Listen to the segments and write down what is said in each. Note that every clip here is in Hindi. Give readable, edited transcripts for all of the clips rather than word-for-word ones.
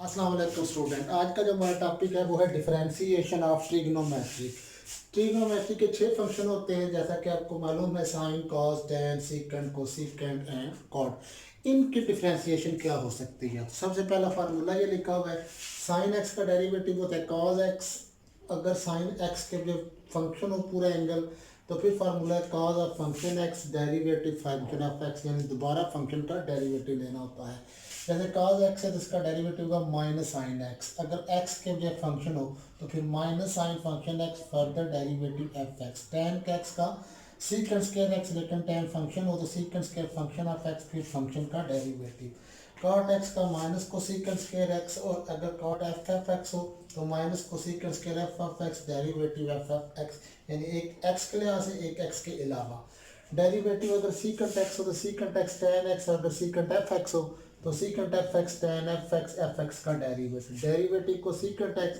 अस्सलाम वालेकुम स्टूडेंट। आज का जो हमारा टॉपिक है वो है डिफरेंशिएशन ऑफ ट्रिग्नोमेट्री। ट्रिग्नोमेट्री के 6 फंक्शन होते हैं, जैसा कि आपको मालूम है, sine, cos, tan, secant, cosecant and cot. इनकी डिफरेंशिएशन क्या हो सकती है? तो सबसे पहला फार्मूला ये लिखा हुआ है, साइन एक्स का डेरिवेटिव होता है कॉस एक्स। अगर साइन एक्स के जो फंक्शन हो पूरा एंगल, तो फिर फार्मूला है cos of function x derivative function of x, यानी दोबारा फंक्शन का डेरिवेटिव लेना होता है। जैसे cos x है तो इसका डेरिवेटिव होगा माइनस साइन एक्स। अगर x के लिए फंक्शन हो तो फिर minus sine function x further derivative f x. Tan x का सीकेंट स्क्वायर एक्स, लेकिन टेन फंक्शन हो तो secant square function of x फिर फंक्शन का डेरिवेटिव। cot x का माइनस को सीकेंट स्क्वायर एक्स, और अगर cot एफ एक्स हो तो माइनस को secant square F of x derivative f x, यानी एक x के लिहाज से एक x के अलावा। डेरिवेटिव अगर सीकेंट एक्स हो तो सीकेंट एक्स टेन एक्स, अगर सीकेंट एफ एक्स हो तो secant f x tan f x का डेरिवेटिव। डेरिवेटिव को सीकेंट एक्स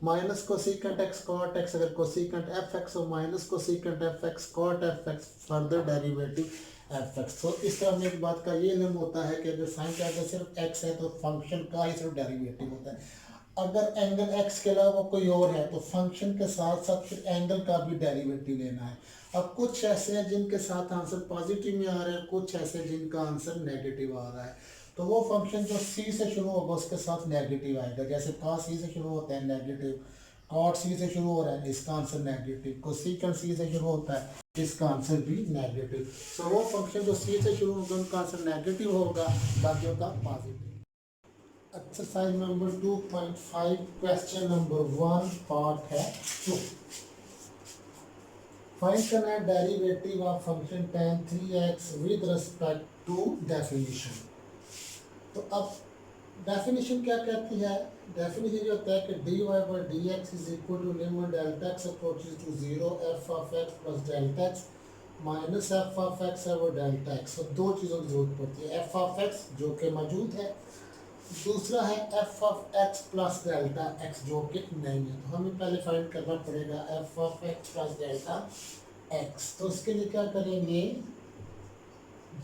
माइनस को सीकेंट एक्स कॉट एक्स, अगर को सीकेंट एफ एक्स हो minus cosecant f x cot f x further derivative f x. तो इस तरह में एक बात का ये नियम होता है कि अगर साइन के आगे सिर्फ एक्स है तो फंक्शन का ही सिर्फ डेरिवेटिव होता है। अगर एंगल एक्स के अलावा कोई और है तो फंक्शन के साथ साथ फिर एंगल का भी डेरिवेटिव लेना है। अब कुछ ऐसे हैं जिनके साथ आंसर पॉजिटिव में आ रहा है, कुछ ऐसे जिनका आंसर नेगेटिव आ रहा है। तो वो फंक्शन जो सी से शुरू होगा उसके साथ नेगेटिव आएगा। जैसे कॉस सी से शुरू होता है नेगेटिव, कॉट सी से शुरू हो रहा है इसका आंसर नेगेटिव, कोसेकंट सी से शुरू होता है इसका आंसर भी नेगेटिव। तो वो फंक्शन जो सी से शुरू होगा उनका आंसर नेगेटिव होगा, बाकियों का positive. Exercise number 2.5 question number 1 part है 2। फाइंड करना derivative of function tan 3x with respect to definition. तो अब डेफिनेशन क्या कहती है? डेफिनेशन ये होता है कि dy by dx is equal to limit delta x approaches to 0 f of x plus delta x minus f of x है वो डेल्टा एक्स। तो दो चीज़ों की जरूरत पड़ती है, एफ ऑफ एक्स जो कि मौजूद है, दूसरा है F of x plus delta x जो कि नहीं है। तो हमें पहले फाइंड करना पड़ेगा F of x plus delta x. तो उसके लिए क्या करेंगे,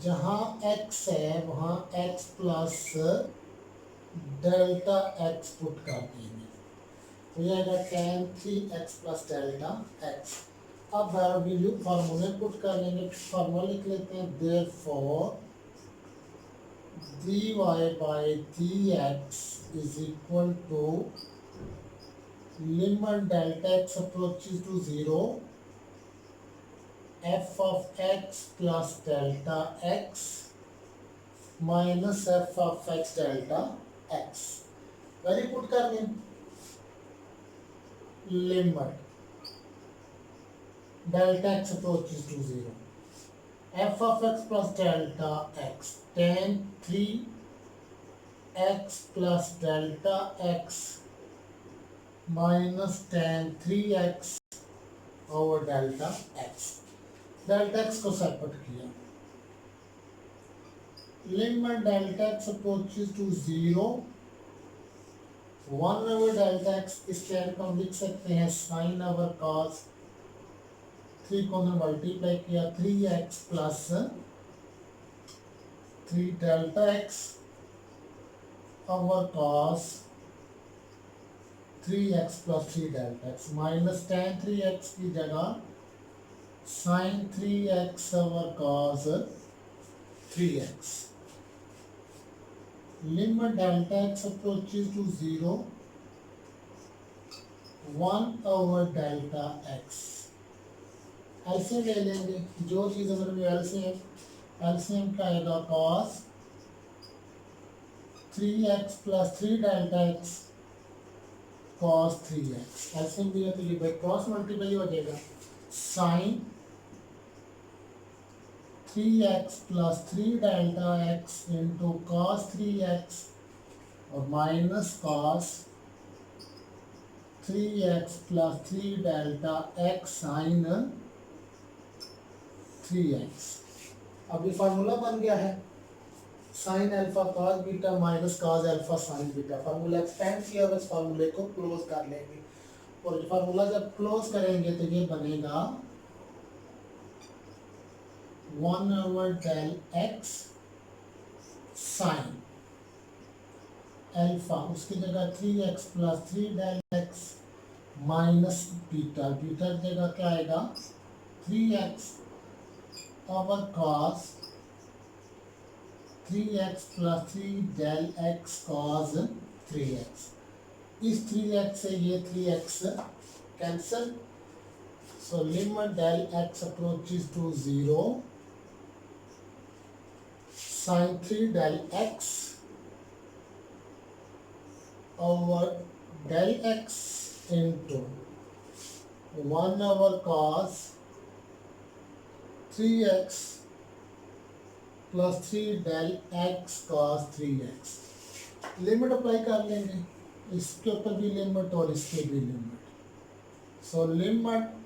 जहाँ एक्स है वहाँ x plus delta x put कर देंगे, तो यह आएगा tan 3x plus delta x. अब वैल्यू फार्मूले पुट कर लेंगे, फार्मूला लिख लेते हैं, therefore dy by dx is equal to limit delta x approaches to 0 f of x plus delta x minus f of x delta x। Value put कर लें, limit delta x approaches to 0 f of x plus delta x tan 3x plus delta x minus tan 3x over delta x। Delta x को सेपरेट किया, limit delta x approaches to 0 1 over delta x। इस टैन को हम लिख सकते हैं साइन ओवर कॉस 3 को हमने मल्टीप्लाई किया 3x plus 3 delta x over cos 3x plus 3 delta x minus tan 3x की जगह sine 3x over cos 3x। Limit delta x approaches to 0 1 over delta x। LCM ले लेंगे, जो चीज़ अगर मैं एलसीएम का आएगा cos 3x plus 3 delta x cos 3x। LCM दिया तो ये बाई क्रॉस मल्टीप्लाई हो जाएगा, sine 3x plus 3 delta x into cos 3x और minus cos 3x plus 3 delta x sine 3x। अब ये फार्मूला बन गया है, sine alpha cos beta minus cos alpha sine beta. Formula expand किया, बस फार्मूले को क्लोज कर लेंगे, और ये फार्मूला जब क्लोज करेंगे तो ये बनेगा 1 over del x sine alpha, उसकी जगह 3x plus 3 del x minus beta, beta की जगह क्या आएगा 3x over cos 3x plus 3 del x cos 3x। इस 3x से ये 3x cancel, so limit del x approaches to 0 sin 3 del x over del x into 1 over cos 3x plus 3 del x cos 3x। Limit apply कर लेंगे, इसके ऊपर भी लिमिट और इसके भी limit. So limit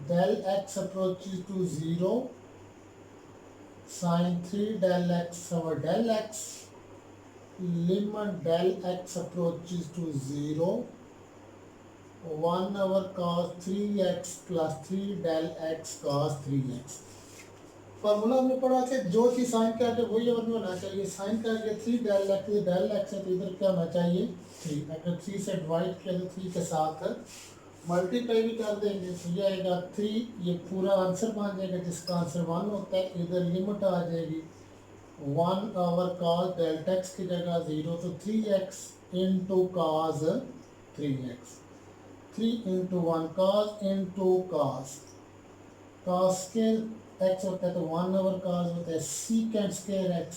del x approaches to 0 sin 3 del x over del x, limit del x approaches to 0 1 over cos 3x plus 3 del x cos 3x। Formula हमने पढ़ा था जो चीज साइन के आगे वही और होना चाहिए, साइन के आगे 3 डेल एक्स है तो इधर क्या होना चाहिए 3, अगर 3 से डिवाइड किया तो 3 के साथ मल्टीप्लाई भी कर देंगे तो ये आएगा 3, ये पूरा आंसर बन जाएगा जिसका आंसर 1 होता है। इधर लिमिट आ जाएगी 1 ओवर कॉस डेल्टा एक्स की जगह 0 तो 3x into cos 3x, 3 into 1 cos into cos, cos के x होता है तो 1 ओवर कॉस होता है सीकेंड स्क्वायर x,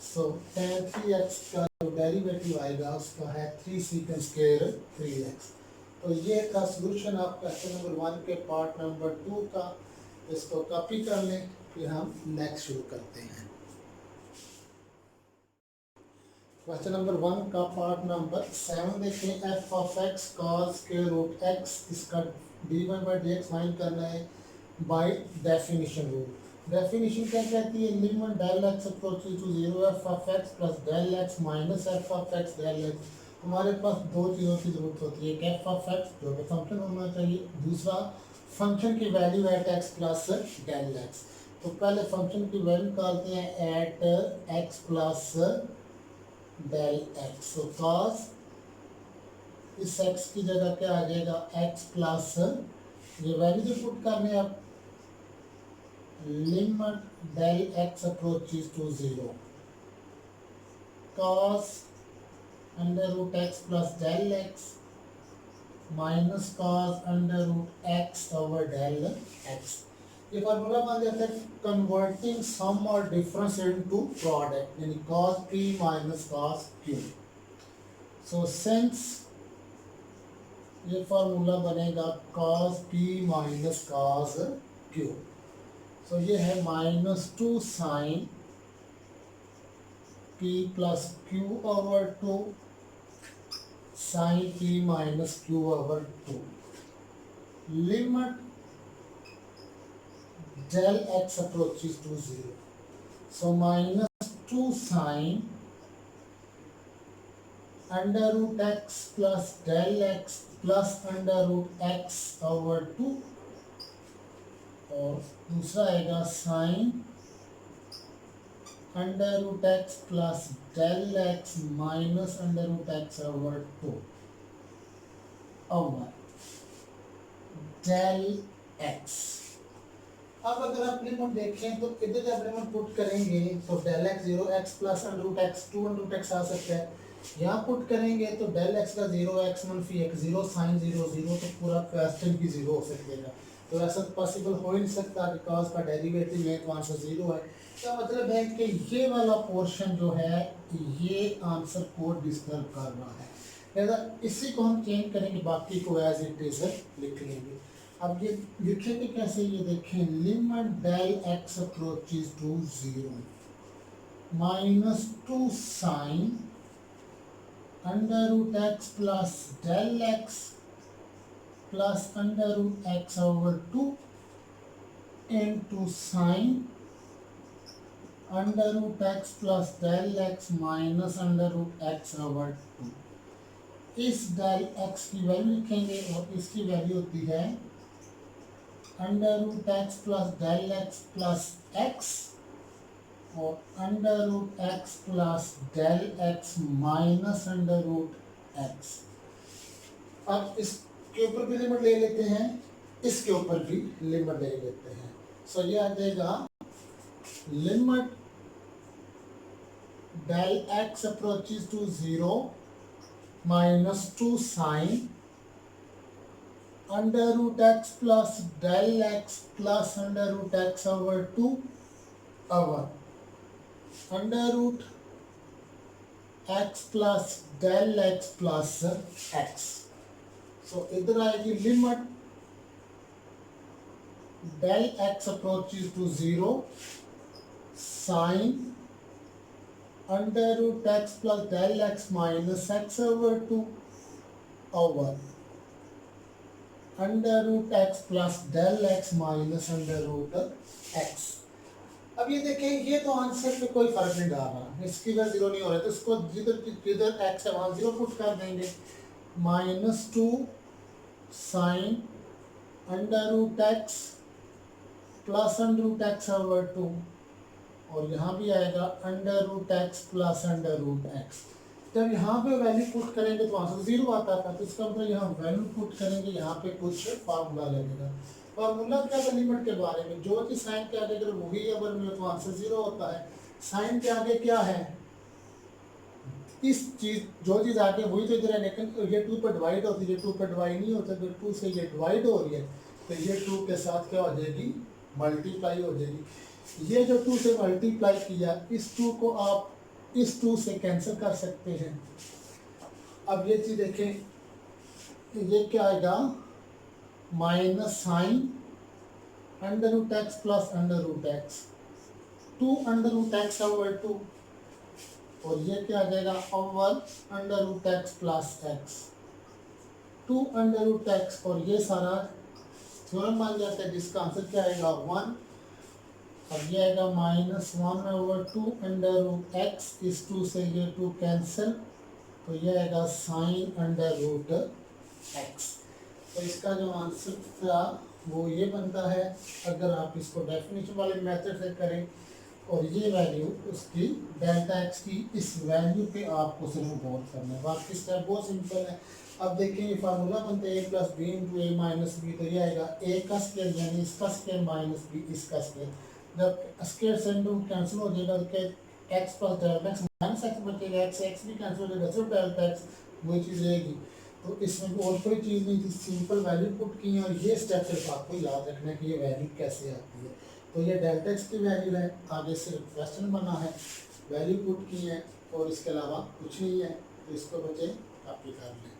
सो tan 3x का जो डेरिवेटिव आएगा उसका है 3 सीकेंड स्क्वायर 3x। तो ये था सोल्यूशन आप क्वेश्चन नंबर 1 के पार्ट नंबर 2 का, इसको कॉपी कर लें फिर हम नेक्स्ट शुरू करते हैं। क्वेश्चन नंबर 1 का पार्ट नंबर 7 देखें, f of x cos square root x, इसका dy by d x find करना है बाय डेफिनेशन रूल। डेफिनेशन क्या कहती है, limit del x approaches to 0 f of x plus del x minus f of x del x. हमारे पास दो चीज़ों की ज़रूरत होती है, एक एफ ऑफ एक्स जो कि फंक्शन होना चाहिए, दूसरा फंक्शन की value at x plus del x. तो पहले फंक्शन की वैल्यू निकालते हैं at x plus del x. तो कॉस इस एक्स की जगह क्या आ जाएगा एक्स प्लस, ये वैल्यू जो पुट करने आप limit del x approaches to 0 cos under root x plus del x minus cos under root x over del x. ये फार्मूला बन जाता है कन्वर्टिंग सम और डिफरेंस इनटू प्रोडक्ट, यानी cos p minus cos q. So since ये फार्मूला बनेगा cos p minus cos q, so ये है -2 sine p plus q over 2 sine p minus q over 2। Limit del x approaches to 0, so -2 sine under root x plus del x plus under root x over 2, और दूसरा आएगा sine under root x plus del x minus under root x over 2 over del x. अब अगर आप लिमिट देखें तो इधर जब लिमिट पुट करेंगे तो del x 0 x plus under root x 2 under root x आ सकता है, यहाँ पुट करेंगे तो डेल एक्स का 0 एक्स मनफी एक्स 0 साइन 0 0, तो पूरा क्वेश्चन भी 0 हो सकेगा। तो ऐसा पॉसिबल हो ही नहीं सकता बिकॉज का डेरिवेटिव है तो आंसर 0 है। क्या मतलब है कि ये वाला पोर्शन जो है ये आंसर को डिस्टर्ब कर रहा है, लिहाजा इसी को हम चेंज करेंगे, बाकी को एज इट इज लिख लेंगे। अब ये लिखेंगे कैसे, ये देखें limit del x approaches to 0 -2 sine under root x plus del x plus under root x over 2 into sine under root x plus del x minus under root x over 2। इस डेल एक्स की वैल्यू लिखेंगे और इसकी वैल्यू होती है under root x plus del x plus x और under root x plus del x minus under root x. अब इसके ऊपर भी लिमिट ले लेते हैं, इसके ऊपर भी लिमिट ले लेते हैं। सो ये आ जाएगा limit del x approaches to 0 minus 2 sine under root x plus del x plus under root x over 2 over under root x plus del x plus x। so इधर आएगी limit del x approaches to 0 sine under root x plus del x minus x over 2 over under root x plus del x minus under root x। अब ये देखें, ये तो आंसर में कोई फर्क नहीं डाल रहा, इसकी वजह जीरो नहीं हो रहा, तो इसको जिधर जिधर x है वहां जीरो पुट कर देंगे। -2 sine under root x plus under root x over 2 और यहाँ भी आएगा under root x plus under root x. जब यहाँ पे वैल्यू पुट करेंगे तो वहाँ से जीरो आता था, तो इसका मतलब यहाँ वैल्यू पुट करेंगे, यहाँ पे कुछ फार्मूला लगेगा। फार्मूला क्या है लिमिट के बारे में, जो चीज साइन के आगे अगर वही अगर में तो आंसर जीरो होता है। साइन के आगे क्या है, इस चीज जो चीज आगे वही तो इधर है, लेकिन ये 2 पर डिवाइड होती है, ये 2 पर डिवाइड नहीं होता, अगर 2 से ये डिवाइड हो रही है तो ये 2 के साथ क्या हो जाएगी, मल्टीप्लाई हो जाएगी। ये जो 2 से मल्टीप्लाई किया, इस 2 को आप इस 2 से कैंसिल कर सकते हैं। अब ये चीज देखें, ये क्या आएगा, minus sine under root x plus under root x 2 under root x over 2 और ये क्या आ जाएगा over under root x plus x 2 under root x और ये सारा थ्योरम मान जाता है जिसका आंसर क्या आएगा 1। अब ये आएगा -1 ओवर 2 अंडर रूट एक्स, इस 2 से ये 2 कैंसिल, तो ये आएगा साइन अंडर रूट एक्स। तो इसका जो आंसर था वो ये बनता है, अगर आप इसको डेफिनेशन वाले मेथड से करें और ये वैल्यू उसकी डेल्टा एक्स की इस वैल्यू पे आपको सिर्फ गौर करना है, बाकी स्टेप बहुत सिंपल है। अब देखिए ये फार्मूला बनता है a plus B into A minus B, तो ये आएगा a का स्क्वायर यानी इसका स्क्वायर माइनस बी इसका स्क्वायर। जब स्क्वायर से रूट कैंसिल हो जाएगा तो x plus delta x minus x बचेगा, x भी कैंसिल हो जाएगा, सिर्फ डेल्टा एक्स वही चीज़ रहेगी। तो इसमें और कोई चीज़ नहीं थी, सिंपल वैल्यू पुट की है और ये स्टेप सिर्फ आपको याद रखना है कि ये वैल्यू कैसे आती है। तो ये डेल्टा एक्स की वैल्यू है, आगे सिर्फ क्वेश्चन बना है, वैल्यू पुट की है और इसके अलावा कुछ नहीं है, तो इसको बचे कॉपी कर लें।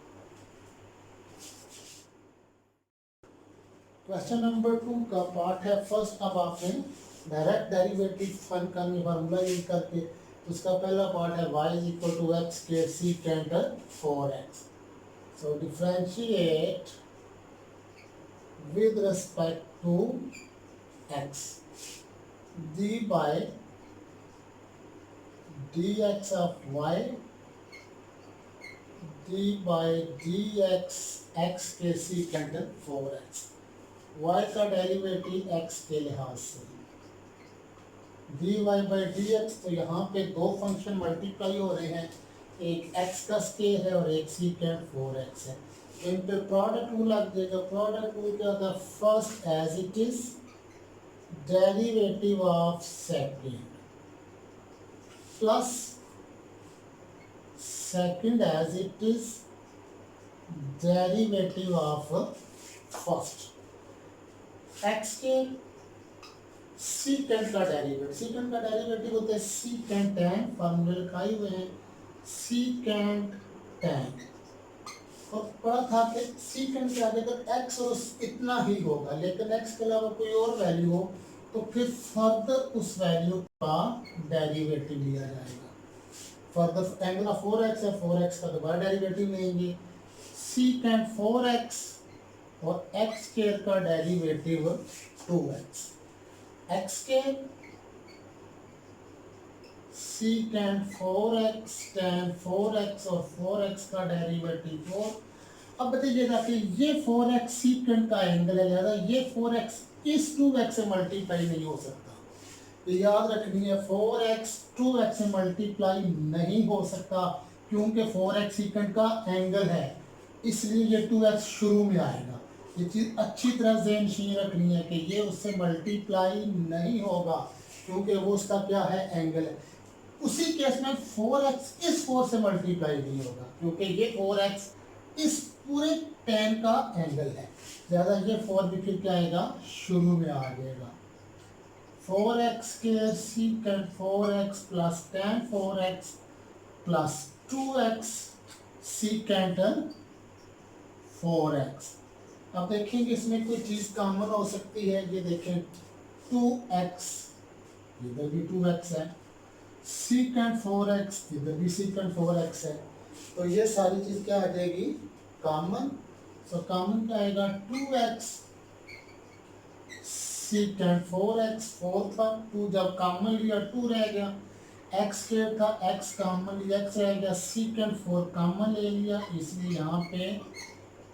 क्वेश्चन नंबर 2 का पार्ट है फर्स्ट। अब आपने डायरेक्ट डेरिवेटिव करनी फार्मूला यूज करके, तो उसका पहला पार्ट है y is equal to x square secant 4x। So differentiate with respect to x d by dx of y d by dx x के सीकेंट 4x, y का डेरिवेटिव x के लिहाज से dy बाई डी एक्स। तो यहाँ पे दो फंक्शन मल्टीप्लाई हो रहे हैं, एक x का स्केयर है और एक सीकेंट 4x है, इन पे प्रोडक्ट रूल लग जाएगा। प्रोडक्ट रूल क्या होता है, first as it is derivative of second plus second as it is derivative of first. X के सीकेंट का डेरिवेटिव, सीकेंट का डेरिवेटिव होता है सीकेंट टैन, फॉर्मूले लिखाए हुए हैं सीकेंट टैन। और पढ़ा था कि सीकेंट के आगे अगर एक्स और इतना ही होगा, लेकिन एक्स के अलावा कोई और वैल्यू हो तो फिर फर्दर उस वैल्यू का डेरिवेटिव लिया जाएगा। फर्दर एंगल 4x है, 4x का दोबारा डेरिवेटिव लेंगे, सीकेंट 4x और एक्स स्क्वायर का derivative 2x, x square secant 4x tan 4x और 4x का डेरिवेटिव 4। अब बताइएगा कि ये 4x सीकेंट का एंगल है, ज़्यादा ये 4x इस 2x से मल्टीप्लाई नहीं हो सकता, ये याद रखनी है। 4x 2x से मल्टीप्लाई नहीं हो सकता क्योंकि 4x सीकेंड का एंगल है, इसलिए ये 2x शुरू में आएगा। ये चीज़ अच्छी तरह ज़हन नशीन रखनी है कि ये उससे मल्टीप्लाई नहीं होगा क्योंकि वो उसका क्या है, एंगल है। उसी केस में 4x इस 4 से मल्टीप्लाई नहीं होगा क्योंकि ये 4x इस पूरे tan का एंगल है, ज़्यादा ये 4 भी फिर क्या आएगा, शुरू में आ जाएगा। 4x square सीकेंड 4x plus tan 4x plus 2x सीकेंड 4x। अब देखेंगे इसमें कोई चीज़ कॉमन हो सकती है, ये देखें 2x, इधर भी 2x है, सीकेंड 4x, इधर भी सीकेंड 4x है, तो ये सारी चीज़ क्या आ जाएगी, कॉमन। सो कॉमन क्या आएगा, 2x सीकेंड 4x, 4 था 2, जब कॉमन लिया 2 रह गया, x स्क्वायर था x कॉमन लिया x रह गया, सीकेंड 4 कॉमन ले लिया, इसलिए यहाँ पे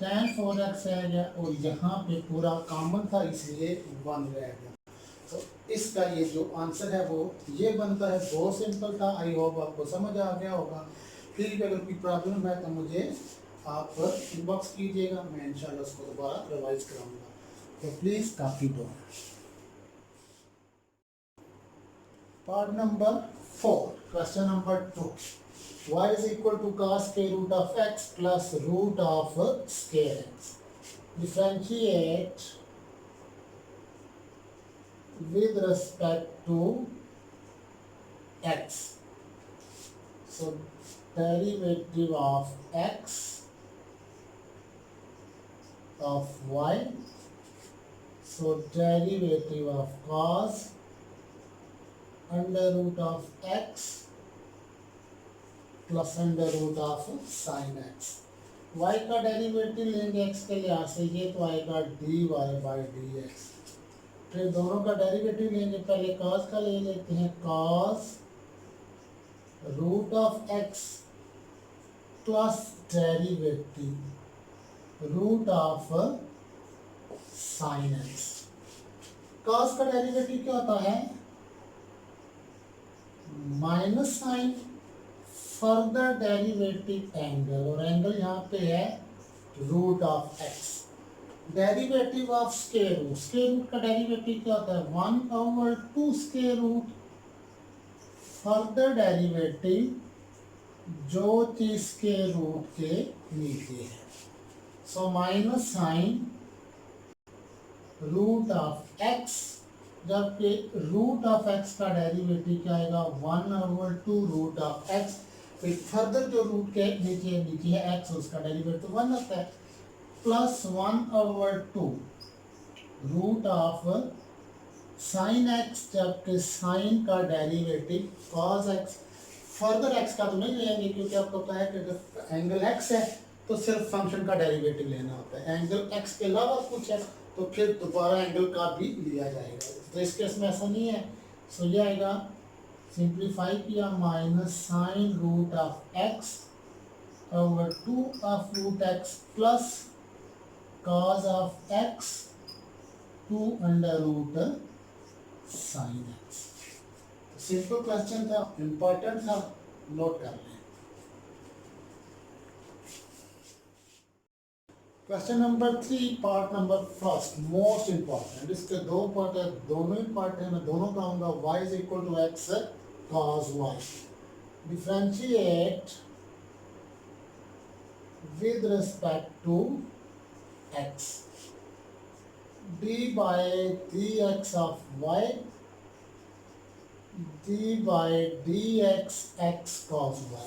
tan 4x रह गया और यहाँ पे पूरा कॉमन था इसलिए 1 रह गया। तो इसका ये जो आंसर है वो ये बनता है। बहुत सिंपल था, आई होप आपको समझ आ गया होगा। फिर भी अगर कोई प्रॉब्लम है तो मुझे आप इनबॉक्स कीजिएगा, मैं इंशाल्लाह उसको दोबारा रिवाइज कराऊंगा। तो प्लीज़ कॉपी दो। Part number 4, question number 2, y is equal to cos square root of x plus root of square x. Differentiate with respect to x. So derivative of x of y. So derivative of cos under root of x plus under root of sine x. Y का डेरिवेटिव लेंगे x के लिहाज से, ये तो आएगा dy बाई डी एक्स। फिर दोनों का डेरिवेटिव लेंगे, पहले cos का ले लेते हैं, cos root of x plus derivative root of sine x. cos का डेरिवेटिव क्या होता है, minus sine further derivative angle, और एंगल यहाँ पे है root of x. Derivative of square root, square root का डेरिवेटिव क्या होता है, 1/2 स्क्वायर रूट, फर्दर डेरिवेटिव जो चीज स्क्वायर रूट के नीचे है। So minus sine root of x, जबकि रूट ऑफ एक्स का डेरिवेटिव क्या आएगा, 1/2 रूट ऑफ एक्स। फिर फर्दर जो रूट के नीचे है एक्स, उसका डेरिवेटिव 1 आता है, plus 1/2 root of sine x, जबकि साइन का derivative cos x. Further x का तो नहीं लेंगे क्योंकि आपको पता है कि अगर एंगल एक्स है तो सिर्फ फंक्शन का डेरिवेटिव लेना होता है। एंगल एक्स के अलावा कुछ है तो फिर दोबारा एंगल का भी लिया जाएगा, तो इस केस में ऐसा नहीं है। सो ये आएगा, सिंप्लीफाई किया, minus sine root of x over 2 of root x plus cos of x 2 under root sine x. Simple question था, इंपॉर्टेंट था, नोट कर लें। Question number 3, part number first, most important. इसके दो पार्ट है, दोनों ही पार्ट है, मैं दोनों कराऊंगा। y is equal to x cos y. Differentiate with respect to x. d by dx of y, d by dx x cos y.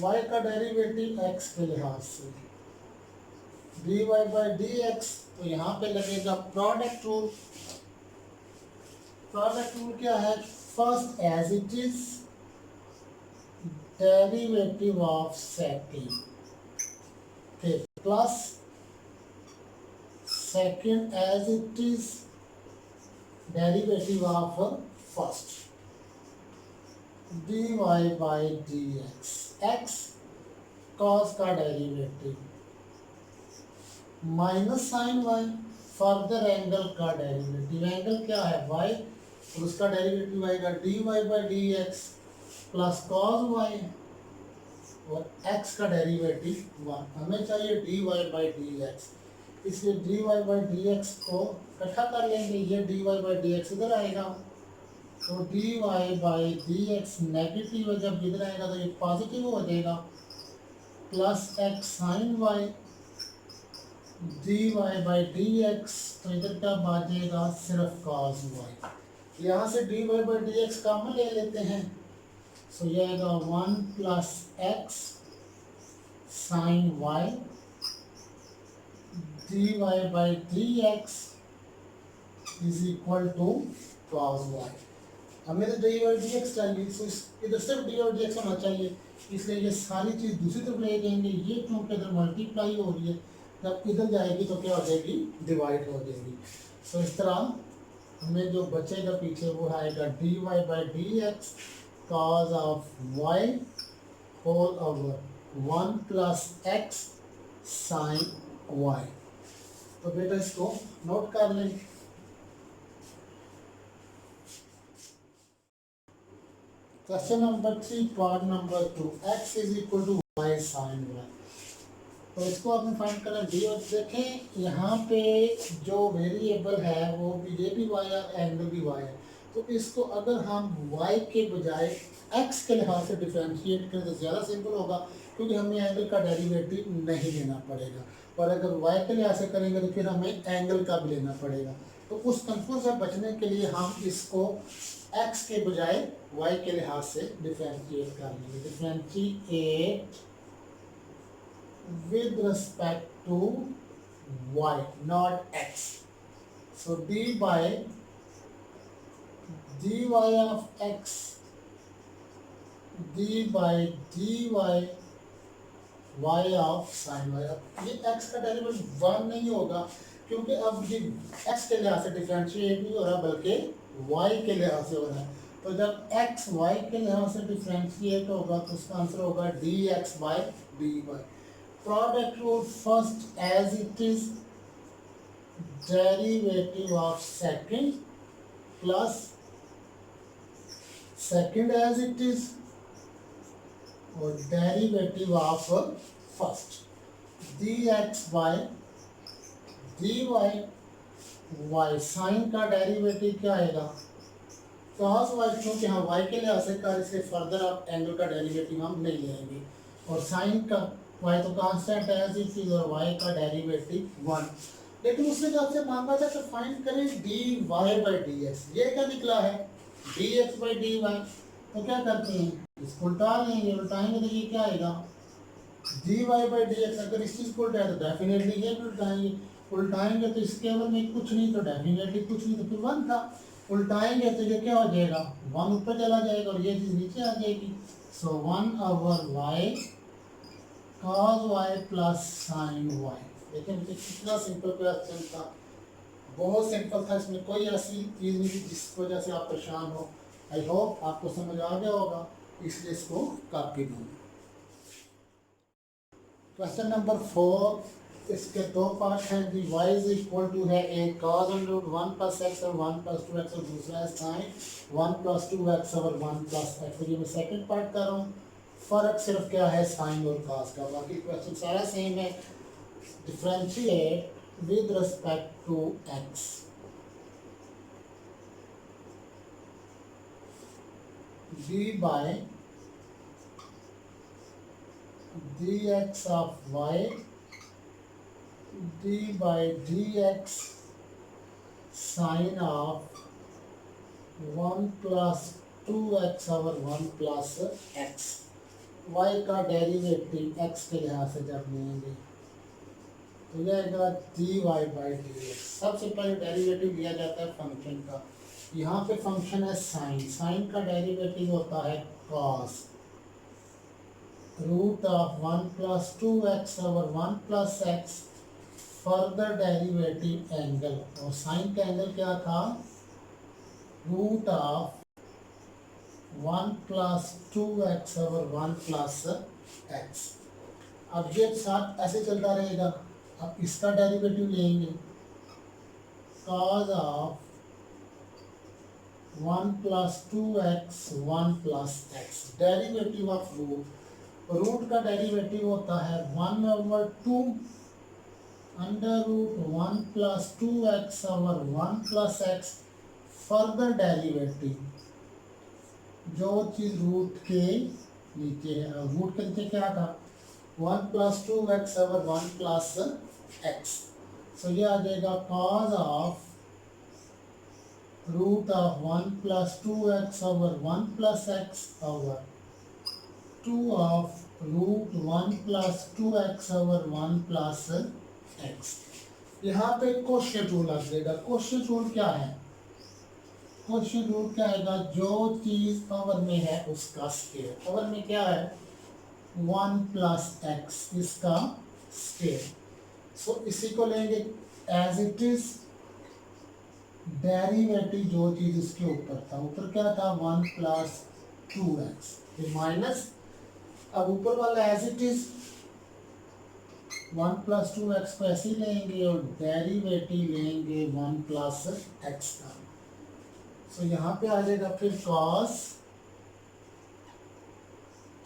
y का डेरिवेटिव x के लिहाज से, dy by dx, तो यहाँ पे लगेगा प्रोडक्ट रूल। प्रोडक्ट रूल क्या है, first as it is derivative of second, फिर plus second as it is derivative of first, dy by dx, x cos का derivative minus sine y, further angle का डेरिवेटिव, एंगल क्या है y, और उसका डेरिवेटिव आएगा dy by d x plus cos y, और x का डेरिवेटिव 1, हमें चाहिए dy बाई डी एक्स, इसलिए dy बाई डी एक्स को इकट्ठा कर लेंगे, ये dy बाई डी एक्स इधर आएगा, तो dy by d x negative है, जब इधर आएगा तो ये पॉजिटिव हो जाएगा, plus x sine y dy by d x, तो इधर क्या बचेगा सिर्फ cos y, यहाँ से dy by d x common ले लेते हैं, सो ये आएगा 1 plus x sine y dy by d x is equal to cos y। हमें तो dy बाई डी एक्स चाहिए, तो इधर सिर्फ dy बाई डी एक्स होना चाहिए, इसलिए ये सारी चीज़ दूसरी तरफ ले जाएंगे, ये क्योंकि इधर मल्टीप्लाई हो रही है, जब इधर जाएगी तो क्या हो जाएगी डिवाइड हो जाएगी। सो इस तरह हमें जो बचेगा पीछे वो आएगा dy by d x cos of y whole over 1 plus x sine y। तो बेटा इसको नोट कर लें। Question number 3 part number 2, x is equal to y sine y. तो इसको आपने फाइंड करना डी, और देखें यहाँ पे जो वेरिएबल है वो भी ये भी y है, एंगल भी y है, तो इसको अगर हम y के बजाय x के लिहाज से डिफ्रेंशिएट करें तो ज़्यादा सिंपल होगा, क्योंकि हमें एंगल का डेरिवेटिव नहीं लेना पड़ेगा, और अगर y के लिहाज से करेंगे तो फिर हमें एंगल का भी लेना पड़ेगा। तो उस कंफ्यूज से बचने के लिए हम इसको x के बजाय y के लिहाज से डिफ्रेंशिएट कर लेंगे। Differentiate with respect to y, not x. So d by dy of x, d by dy y of sin y। अब ये x का डेरिवेटिव 1 नहीं होगा, क्योंकि अब ये x के लिहाज से डिफ्रेंशिएट नहीं हो रहा बल्कि y के लिहाज से हो रहा है। तो जब x y के लिहाज से डिफ्रेंशिएट होगा तो उसका आंसर होगा dx by dy। Product rule first as it is, derivative of second plus second as it is, और derivative of first, dx by dy y sine का डेरिवेटिव क्या आएगा cos y, क्योंकि हम y के लिहाज से कर, इसलिए फर्दर आप एंगल का डेरिवेटिव हम नहीं लेंगे, और साइन का y तो कांस्टेंट है एज इट इज, और y का डेरिवेटिव 1। लेकिन उसने जो आपसे मांगा था तो फाइंड करें dy बाई डी एक्स, ये क्या निकला है dx बाई dy, तो क्या करते हैं इसको उल्टा लेंगे, उल्टाएंगे तो ये क्या आएगा dy बाई डी एक्स। अगर इस चीज़ को उल्टाए तो डेफिनेटली ये भी उल्टाएंगे, उल्टाएंगे तो इस केवल में कुछ नहीं तो डेफिनेटली कुछ नहीं, तो फिर 1 था, उल्टाएंगे तो ये क्या हो जाएगा 1 ऊपर चला जाएगा और ये चीज़ नीचे आ जाएगी। So 1 over y cos y plus sign y। देखिए मुझे कितना सिंपल क्वेश्चन था, बहुत सिंपल था, इसमें कोई ऐसी चीज़ नहीं थी जिस वजह से आप परेशान हो। आई होप आपको समझ आ गया होगा, इसलिए इसको कॉपी करूँ। क्वेश्चन नंबर 4, इसके दो पार्ट हैं। दी y इज इक्वल टू है एक cos अंडर 1 प्लस एक्स और 1 प्लस 2x, और दूसरा है साइन 1 प्लस 2x और 1 प्लस एक्स। तो ये मैं सेकंड पार्ट कर रहा हूँ, फ़र्क सिर्फ क्या है साइन और cos का, बाकी क्वेश्चन सारा सेम है। Differentiate with respect to x, d by dx of y, d by dx sine of 1 plus 2x और 1 प्लस x। y का डेरिवेटिव x के लिहाज से जब लेंगे तो यह आएगा dy बाई डी एक्स। सबसे पहले डेरिवेटिव लिया जाता है फंक्शन का, यहाँ पे फंक्शन है साइन, साइन का डेरिवेटिव होता है cos root of 1 plus 2x over 1 plus x, further derivative angle, और साइन का एंगल क्या था root of 1 plus 2x over 1 plus x. अब ये साथ ऐसे चलता रहेगा, अब इसका डेरिवेटिव लेंगे cos of 1 plus 2x 1 plus x। Derivative of root का डेरिवेटिव होता है 1/2 under root 1 plus 2x over 1 plus x। Further derivative जो चीज रूट के नीचे है, रूट के नीचे क्या था 1 plus 2x over 1 plus x। सो ये आ जाएगा cos of root of 1 plus 2x over 1 plus x over 2 of root 1 plus 2x over 1 plus x। यहाँ पे क्वेश्चन रूल आ जाएगा। क्वेश्चन रूल क्या है? क्वेश्चन रूल क्या आएगा? जो चीज पावर में है उसका स्केयर। पावर में क्या है 1 plus x, इसका स्केयर। सो इसी को लेंगे एज इट इज। डेरिवेटिव जो चीज इसके ऊपर था, ऊपर क्या था 1 plus 2x, फिर माइनस, अब ऊपर वाला as it is 1 plus 2x को ऐसे ही लेंगे और डेरिवेटिव लेंगे 1 plus x का। सो यहाँ पे आ जाएगा फिर cos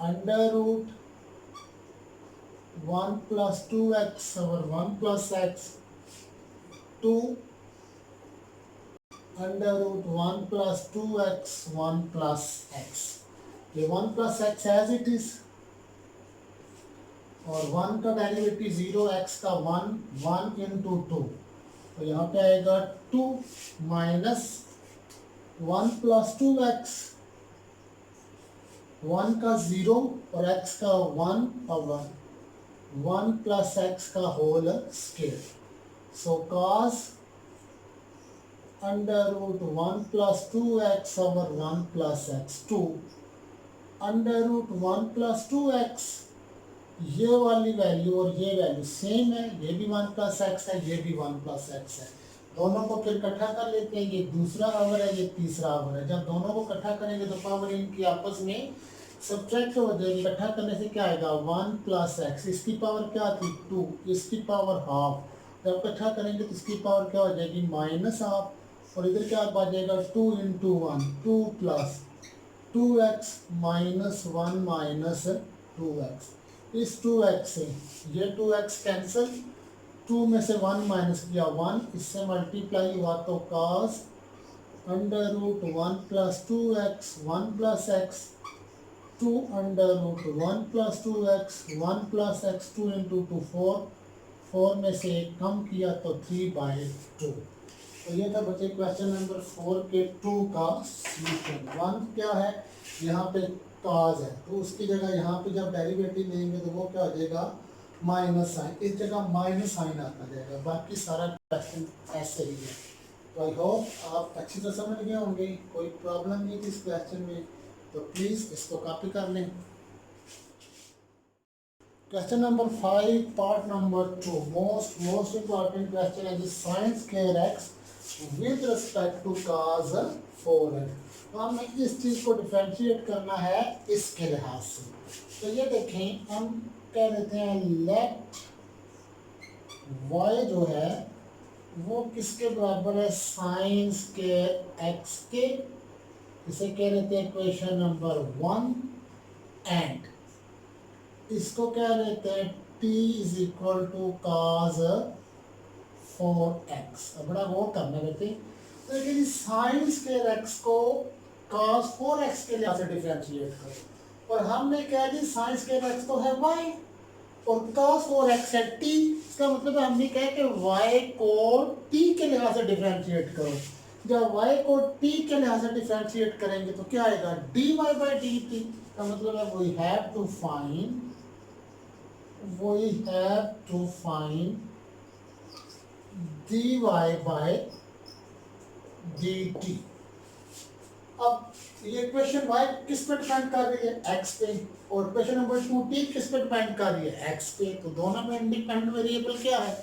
under root 1 plus 2x over 1 plus x 2 under root 1 plus 2x 1 plus x। ये 1 plus x as it is और 1 का डेरिवेटिव 0, x का 1, 1 into 2, तो यहाँ पे आएगा 2 माइनस 1 plus 2x, 1 का 0 और x का 1 over 1 plus x का whole square. So cos under root 1 plus 2x over 1 plus x 2 under root 1 plus 2x। ये वाली वैल्यू और ये वैल्यू सेम है, ये भी 1 plus x है, ये भी 1 plus x है। दोनों को फिर इकट्ठा कर लेते हैं, ये दूसरा आवर है, ये तीसरा आवर है। जब दोनों को इकट्ठा करेंगे तो पावर इनकी आपस में सब्ट्रैक्ट हो जाएगी। इकट्ठा करने से क्या आएगा 1 plus x, इसकी पावर क्या थी 2, इसकी पावर हाफ। जब इकट्ठा करेंगे तो इसकी पावर क्या हो जाएगी माइनस हाफ, और इधर क्या आ जाएगा 2 into 1, 2 plus 2x minus 1 minus 2x। इस 2x से ये 2x कैंसिल, 2 में से 1 माइनस किया 1, इससे मल्टीप्लाई हुआ तो cos under root 1 plus 2x 1 plus x 2 under root 1 plus 2x 1 plus x 2 into 2 4, 4 में से एक कम किया तो 3/2। तो ये था बच्चे क्वेश्चन नंबर 4 के 2 का सॉल्यूशन। 1 क्या है यहाँ पे cos है, तो उसकी जगह यहाँ पे जब डेरिवेटिव लेंगे तो वो क्या हो जाएगा माइनस साइन, इस जगह माइनस साइन आता जाएगा। बाकी सारा क्वेश्चन ऐसे ही है। तो आई होप आप अच्छी तरह समझ गए होंगे, कोई प्रॉब्लम नहीं थी इस क्वेश्चन में, तो प्लीज़ इसको कॉपी कर लें। Question number 5 part number 2, most important question है sine square x with respect to cos 4x। तो हमें इस चीज़ को डिफरेंशिएट करना है इसके लिहाज से। तो ये देखें, हम कह देते हैं लेट y जो है वो किसके बराबर है साइन स्क्वायर एक्स के, इसे कह लेते हैं इक्वेशन नंबर 1, एंड इसको क्या लेते हैं t is equal to cos 4x। अब बड़ा गौर करना बेटे, तो देखिए साइन स्क्वायर एक्स को cos 4x के लिहाज से डिफरेंशिएट करो, और हमने क्या दी साइन स्क्वायर एक्स तो है y और cos 4x है t। इसका मतलब है हमने कहा कि y को t के लिहाज से डिफरेंशिएट करो। जब y को t के लिहाज से डिफरेंशिएट करेंगे तो क्या आएगा dy by dt। का मतलब है we have to find dy by dt। अब ये क्वेश्चन y किस पे डिपेंड कर रही है x पे, और क्वेश्चन नंबर 2 t किस पे डिपेंड कर रही है x पे। तो दोनों में इंडिपेंडेंट वेरिएबल क्या है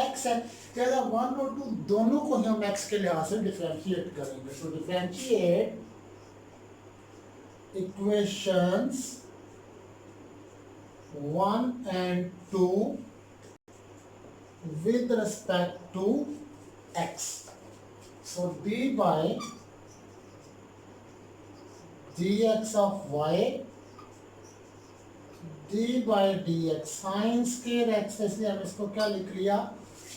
x है। क्या 1 और 2 दोनों को हम x के लिहाज से डिफरेंशिएट करेंगे। तो differentiate equations 1 and 2 with respect to x। So d by dx of y d by d x sine square x, इसलिए हम इसको क्या लिख लिया,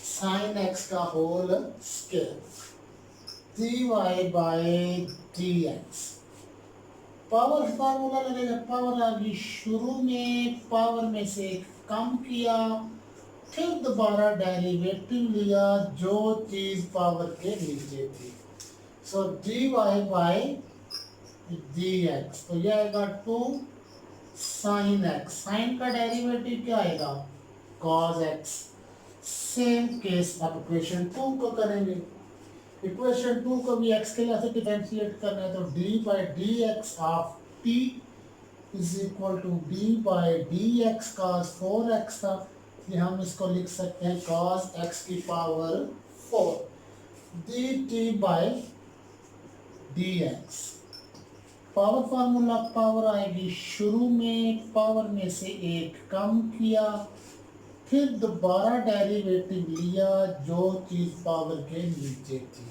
साइन एक्स का whole square dy by d x. Power formula लगेगा, पावर आ गई शुरू में, पावर में से कम किया, फिर दोबारा डेरिवेटिव लिया जो चीज पावर के नीचे थी। So d y by d x, तो यह आएगा 2 साइन एक्स, साइन का डेरिवेटिव क्या आएगा, कॉस एक्स। सेम केस अब इक्वेशन 2 को करेंगे, इक्वेशन 2 को भी x के लिए से डिफरेंशिएट करना है, तो d by d x of t is equal to d by d x cos 4x था, ये हम इसको लिख सकते हैं कॉस x की power 4 dt by d x. Power formula, power आएगी शुरू में, पावर में से एक कम किया, फिर दोबारा डेरिवेटिव लिया जो चीज पावर के नीचे थी।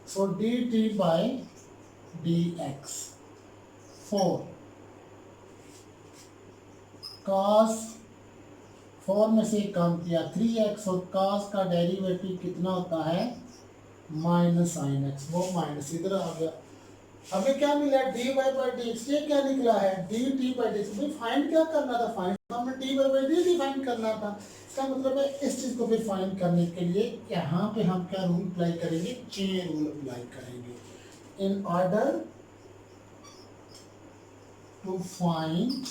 So d t by d x 4 cos 4 में से कम किया 3x, और कॉस का डेरिवेटिव कितना होता है, माइनस साइन एक्स, वो माइनस इधर आ गया। हमें क्या मिला, d y by d x, ये क्या निकला है, d t by d x. भाई फाइंड क्या करना था, फाइंड हमें d y by d find करना था। इसका मतलब है इस चीज को फिर फाइंड करने के लिए यहाँ पे हम क्या रूल अप्लाई करेंगे, चेन रूल अप्लाई करेंगे। In order to find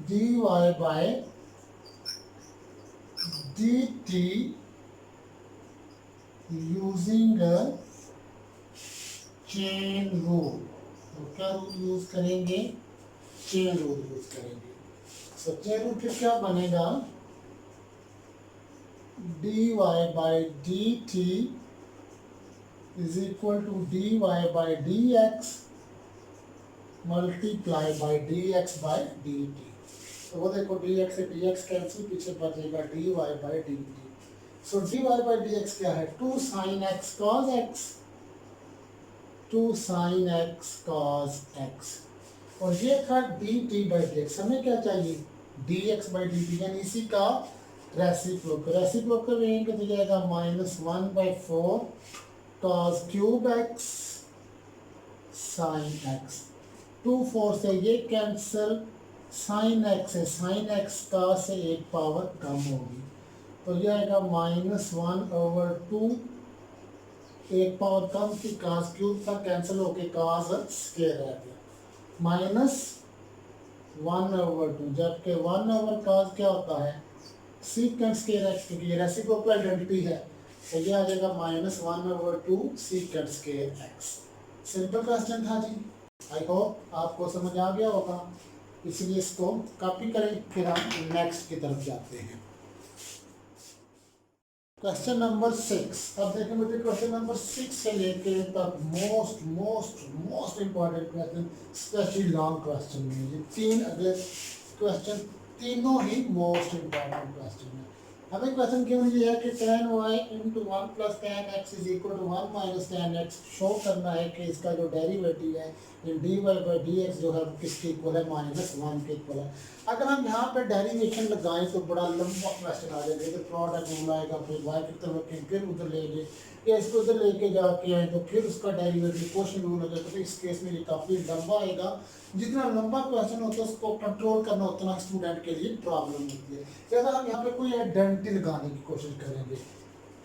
d y by d t using chain rule, तो क्या रूल यूज करेंगे, चेन रूल यूज करेंगे। सो चेन रूल फिर क्या बनेगा, d y by d t is equal to d y by d x multiply by d x by d t. तो वो देखो डी एक्स से डी एक्स कैंसिल, पीछे बचेगा D y by d t. So d y by d x क्या है, 2 sine x cos x, 2 sine x cos x, और ये था d t by d x. हमें क्या चाहिए, d x by d t, यानी इसी का रेसिप्रोकल। रेसिप्रोकल लेंगे तो जाएगा -1/4 cos cube x sine x, 2 4 से ये कैंसिल, साइन एक्स है, साइन एक्स का से एक पावर कम होगी, तो ये आएगा -1/2, एक पावर कम की कास क्यूब था, कैंसिल होके कास स्क्वायर रह गया, -1/2, जबकि 1 कास क्या होता है, सीकेंट स्क्वायर एक्स, क्योंकि ये रेसिप्रोकल आइडेंटिटी है, तो ये आ जाएगा -1/2 secant square x. Simple question था जी, आई होप आपको समझ आ गया होगा, इसलिए इसको कॉपी करें, फिर हम नेक्स्ट की तरफ जाते हैं। क्वेश्चन नंबर 6, अब देखें मुझे क्वेश्चन नंबर 6 से लेके तक most most most important question, specially long question में ये 3 अगले क्वेश्चन तीनों ही मोस्ट इम्पॉर्टेंट क्वेश्चन है। हमें क्वेश्चन केवल ये है कि tan y into 1 plus tan x is equal to 1 minus tan x show करना है कि इसका जो डेरिवेटिव है d y by d x जो है किसके इक्वल है, -1 के इक्वल है। अगर हम यहाँ पे डेरिवेशन लगाएं तो बड़ा लंबा क्वेश्चन आ जाएगा, इधर प्रोडक्ट रूल आएगा, फिर वाई की तरफ रखें, फिर उधर लेंगे, या इसको उधर लेके जाके आए तो फिर उसका डेरिवेटिव क्वेश्चन रूल हो जाएगा, तो इस केस में ये काफ़ी लंबा आएगा। जितना लंबा क्वेश्चन होता है उसको कंट्रोल करना उतना स्टूडेंट के लिए प्रॉब्लम होती है। जैसा हम यहाँ पे कोई आइडेंटिटी लगाने की कोशिश करेंगे,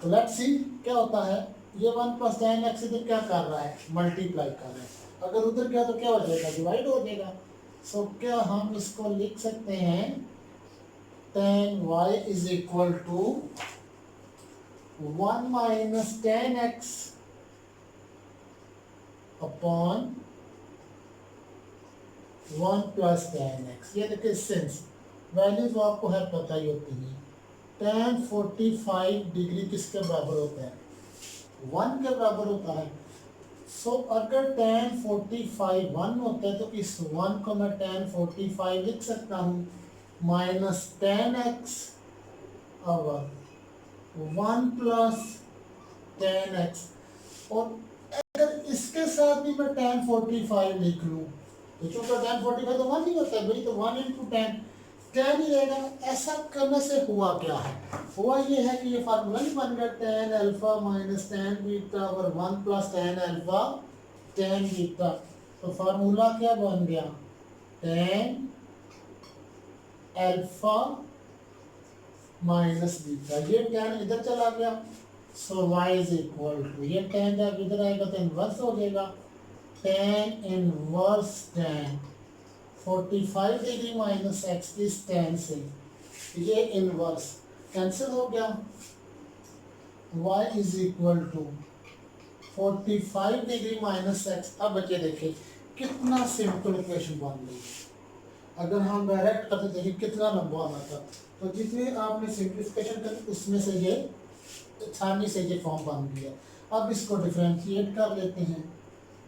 तो लेट्स सी क्या होता है, ये 1 प्लस tan x इधर क्या कर रहा है, मल्टीप्लाई कर रहा है, अगर उधर क्या तो क्या हो जाएगा, डिवाइड हो जाएगा। सो क्या हम इसको लिख सकते हैं, tan y is equal to 1 minus tan x upon 1 plus tan x। ये देखिए सिंस वैल्यू तो आपको हर पता ही होती है, tan 45 डिग्री किसके बराबर होता है, 1 के बराबर होता है। सो अगर tan 45 1 होता है तो इस 1 को मैं tan 45 लिख सकता हूँ minus tan x over 1 plus tan x, और अगर इसके साथ भी मैं tan 45 लिख लूँ तो चूंकि tan 45 तो 1 ही होता है भाई, तो 1 इंटू टेन टेन ही रहेगा। ऐसा करने से हुआ क्या है, हुआ ये है कि ये फार्मूला नहीं बन गया tan alpha minus tan beta और 1 plus tan alpha tan beta. तो फार्मूला क्या बन गया, tan अल्फा माइनस बीटा, ये tan इधर चला गया, so y is equal to, ये tan जब इधर आएगा तो इनवर्स हो जाएगा, tan inverse tan 45 degree minus x इस tan से, ये इनवर्स कैंसिल हो गया, y is equal to 45 degree minus x. अब बच्चे देखिए कितना सिंपल इक्वेशन बन गई। अगर हम डायरेक्ट करते देखिए कितना लंबा आना था, तो जितने आपने सिंप्लीफिकेशन करी उसमें से ये आसानी से ये फॉर्म बन गया। अब इसको डिफरेंशिएट कर लेते हैं,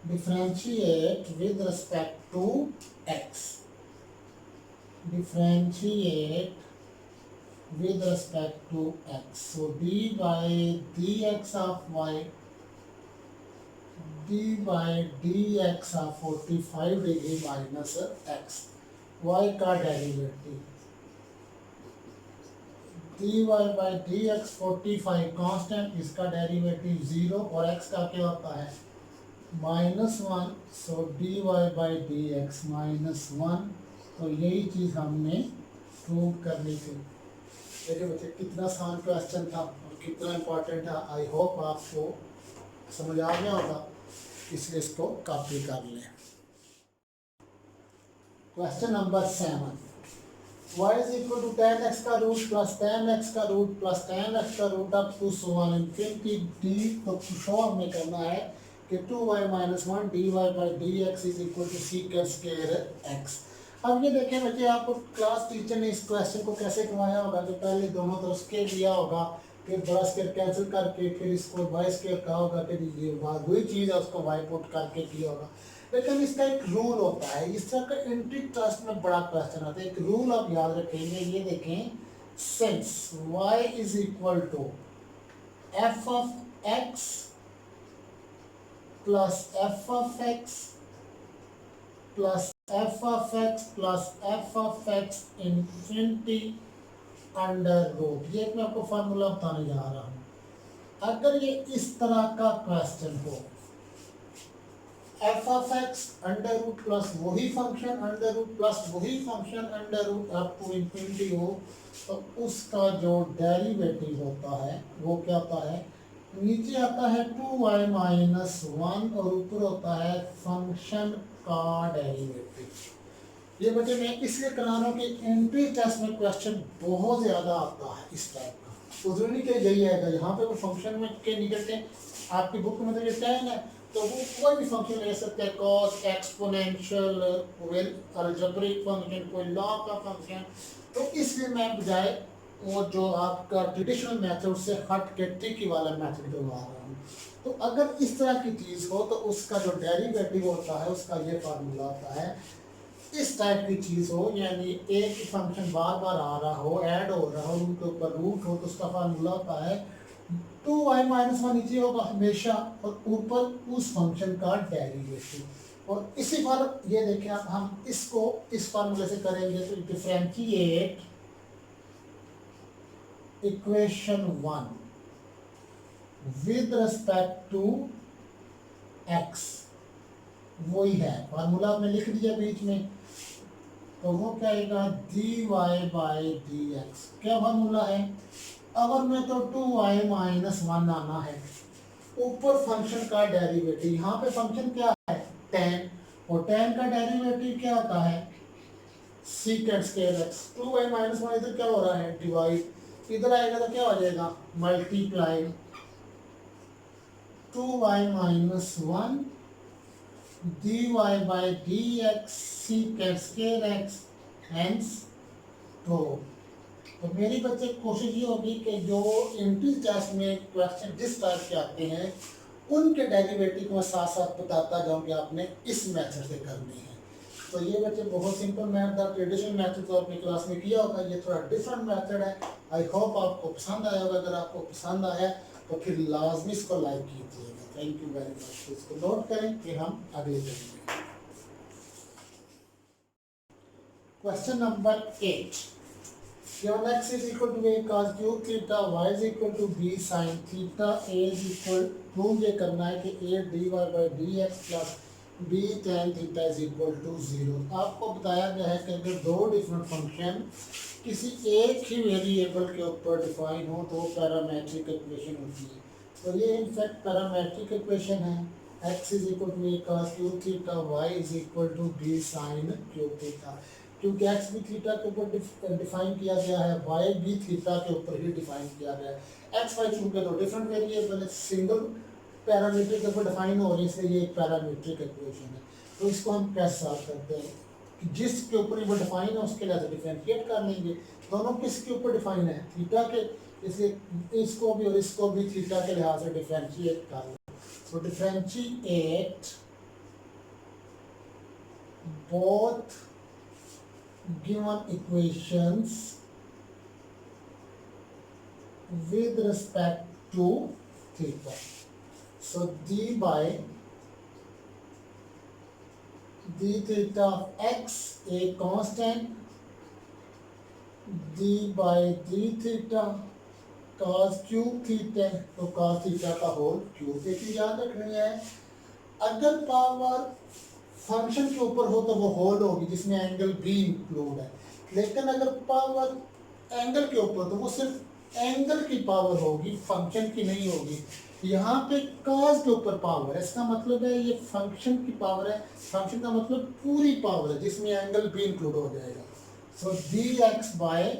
differentiate with respect to x, differentiate with respect to x, so d by dx of y, d by dx of 45 degree minus x, y का derivative dy by dx 45 constant, इसका डेरिवेटिव 0 और x का क्या होता है -1, सो dy by dx -1। तो यही चीज़ हमने प्रूव करनी थी। देखिए बच्चे कितना आसान क्वेश्चन था और कितना इम्पोर्टेंट था। आई होप आपको समझ आ गया होगा, इसलिए इसको कॉपी कर लें। Question number 7, y is equal to tan x का रूट प्लस tan x का रूट प्लस tan x का root up to so on infinity d. तो शो हमें करना है कि 2y minus 1 dy by d x is equal to secant square x। अब ये देखें बच्चे, आपको क्लास टीचर ने इस क्वेश्चन को कैसे करवाया होगा कि पहले दोनों तरफ स्केयर लिया होगा, फिर बड़ा स्केयर कैंसिल करके फिर इसको वाई स्केयर कहा होगा, फिर ये वही चीज़ है उसको वाई पुट करके किया होगा। लेकिन इसका एक रूल होता है, इस तरह का एंट्री ट्रस्ट में बड़ा क्वेश्चन आता है, एक रूल आप याद रखेंगे। ये देखें, since y is equal to f of x plus f of x plus f of x plus f of x infinity under root, ये मैं आपको फार्मूला बताने जा रहा हूँ। अगर ये इस तरह का क्वेश्चन हो, f of x under root plus वही फंक्शन अंडर रूट प्लस वही function under root up to infinity हो, तो उसका जो डेरिवेटिव होता है वो क्या होता है, नीचे आता है 2y माइनस 1 और ऊपर होता है फंक्शन का डेरिवेटिव। ये बच्चे मैं इसलिए करा रहा हूँ कि एंट्री टेस्ट में क्वेश्चन बहुत ज़्यादा आता है इस टाइप का। उजरनी के यही आएगा, यहाँ पे वो फंक्शन में के निकलते हैं, आपकी बुक में तो ये टेन है, तो वो कोई भी फंक्शन ले सकते हैं, कॉस, एक्सपोनेंशियल, अलजेब्रिक फंक्शन, कोई लॉ का फंक्शन। तो इसलिए मैं बजाय वो जो आपका ट्रेडिशनल मेथड से हट के ट्रिकी वाला मेथड करवा रहा हूँ। तो अगर इस तरह की चीज़ हो तो उसका जो डेरिवेटिव होता है उसका ये फार्मूला होता है। इस टाइप की चीज़ हो, यानी एक ही फंक्शन बार बार आ रहा हो, ऐड हो रहा हो, उनके ऊपर रूट हो, तो उसका फार्मूला होता है 2y माइनस 1 नीचे होगा हमेशा और ऊपर उस फंक्शन का डेरिवेटिव। और इसी पर ये देखें आप, हम इसको इस फार्मूले से करेंगे तो differentiate equation 1 with respect to x, वही है फार्मूला में लिख दिया बीच में, तो वो क्या आएगा dy बाई डी एक्स। क्या फार्मूला है, अगर में तो 2y माइनस 1 आना है, ऊपर फंक्शन का डेरिवेटिव, यहाँ पे फंक्शन क्या है tan, और tan का डेरिवेटिव क्या होता है secant square x। 2y minus 1 इधर क्या हो रहा है डिवाइड, इधर आएगा तो क्या हो जाएगा multiply 2y minus 1 dy by d x secant square x hence. तो मेरी बच्चे कोशिश ये होगी कि जो एंट्री टेस्ट में क्वेश्चन जिस टाइप के आते हैं उनके डेरिवेटिव को साथ साथ बताता जाऊँ कि आपने इस मेथड से करनी है। तो ये बच्चे बहुत सिंपल मैथ था, ट्रेडिशनल मेथड तो आपने क्लास में किया होगा, ये थोड़ा डिफरेंट मेथड है। आई होप आपको पसंद आया होगा, अगर आपको पसंद आया तो फिर लाजमी इसको लाइक कीजिएगा। Thank you very much. इसको नोट करें, फिर हम अगले करेंगे। Question number 8, given x is equal to a cos cube theta, y is equal to b sin theta, a is equal prove ये करना है कि a dy by dx plus b tan theta is equal to 0। आपको बताया गया है कि अगर दो डिफरेंट फंक्शन किसी एक ही वेरिएबल के ऊपर डिफाइन हो तो पैरामेट्रिक इक्वेशन होती है। तो ये इनफैक्ट पैरामेट्रिक इक्वेशन है। x is equal to a cos cube theta, y is equal to b sin cube theta। क्योंकि x भी थीटा के ऊपर डिफाइन किया गया है, y भी थीटा के ऊपर ही डिफाइन किया गया है। x y चूंकि दो डिफरेंट वेरिएबल है, सिंगल पैरामीटर के ऊपर डिफाइन हो रही है, इसलिए ये एक पैरामीट्रिक इक्वेशन है। तो इसको हम कैसे सॉल्व करते हैं कि जिसके ऊपर वो डिफाइन है उसके लिए डिफरेंशिएट कर लेंगे। दोनों किसके ऊपर डिफाइन है? थीटा के, इसलिए इसको भी और इसको भी थीटा के लिहाज से डिफरेंशिएट कर लेंगे। सो differentiate both given equations with respect to theta. So d by d theta of x a constant, d by d theta cos cube theta, तो cos theta का होल क्यूब। देखिए याद रखनी है, अगर पावर फंक्शन के ऊपर हो तो वो होल होगी जिसमें एंगल भी इंक्लूड है, लेकिन अगर पावर एंगल के ऊपर तो वो सिर्फ एंगल की पावर होगी, फंक्शन की नहीं होगी। यहाँ पे कॉस के ऊपर पावर है, इसका मतलब है ये फंक्शन की पावर है। फंक्शन का मतलब पूरी पावर है जिसमें एंगल भी इंक्लूड हो जाएगा। So d x by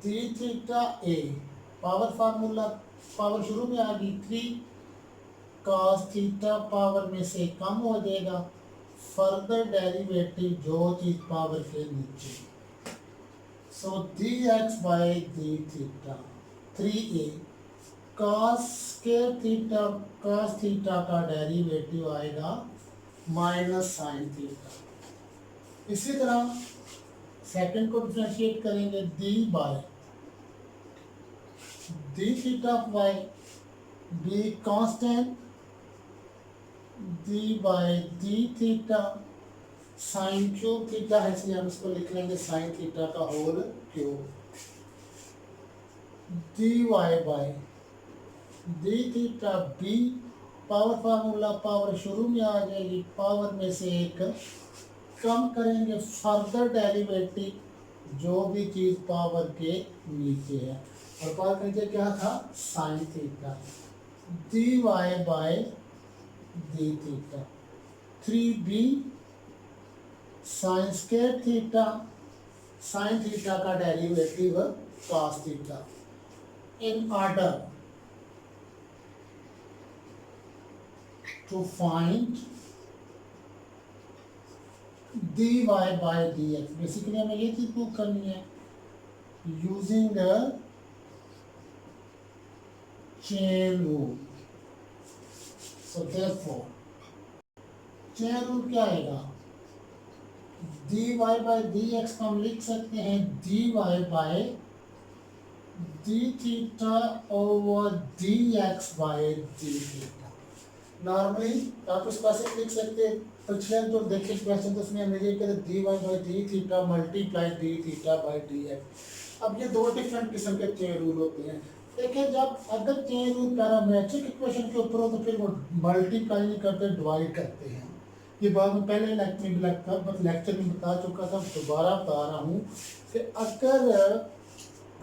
d theta a, power formula, power शुरू में आ गई 3 cos थीटा पावर में से कम हो जाएगा, फर्दर डेरिवेटिव जो चीज पावर के नीचे। So d x by d theta 3a cos square theta, cos theta का डेरिवेटिव आएगा माइनस साइन थीटा। इसी तरह सेकंड को डिफरेंशिएट करेंगे, d by d theta y b constant, d by d theta sine cube theta है, इसलिए हम इसको लिख लेंगे साइन थीटा का whole cube. dy by d theta b, power formula, power शुरू में आ जाएगी, पावर में से एक कम करेंगे, फर्दर डेरिवेटिव जो भी चीज पावर के नीचे है, और पावर के नीचे क्या था? Sine theta. dy by d theta 3b sine square theta, sine theta का derivative cos theta. In order to find dy by dx, basically हमें ये चीज प्रूव करनी है using the chain rule. So therefore, chain rule क्या आएगा? dy बाई dx को हम लिख सकते हैं dy by d theta over dx by d theta. Normally आप इस पास लिख सकते हैं, पिछले जो देखे क्वेश्चन तो उसमें हमने ये किया dy by d theta multiply D theta by dx। अब ये दो डिफरेंट किस्म के चेन रूल होते हैं। देखिए, जब अगर चेन रूल पैरामेट्रिक इक्वेशन के ऊपर हो तो फिर वो मल्टीप्लाई नहीं करते, डिवाइड करते हैं। ये बात मैं पहले लेक्चर में बता चुका था, दोबारा बता रहा हूँ कि अगर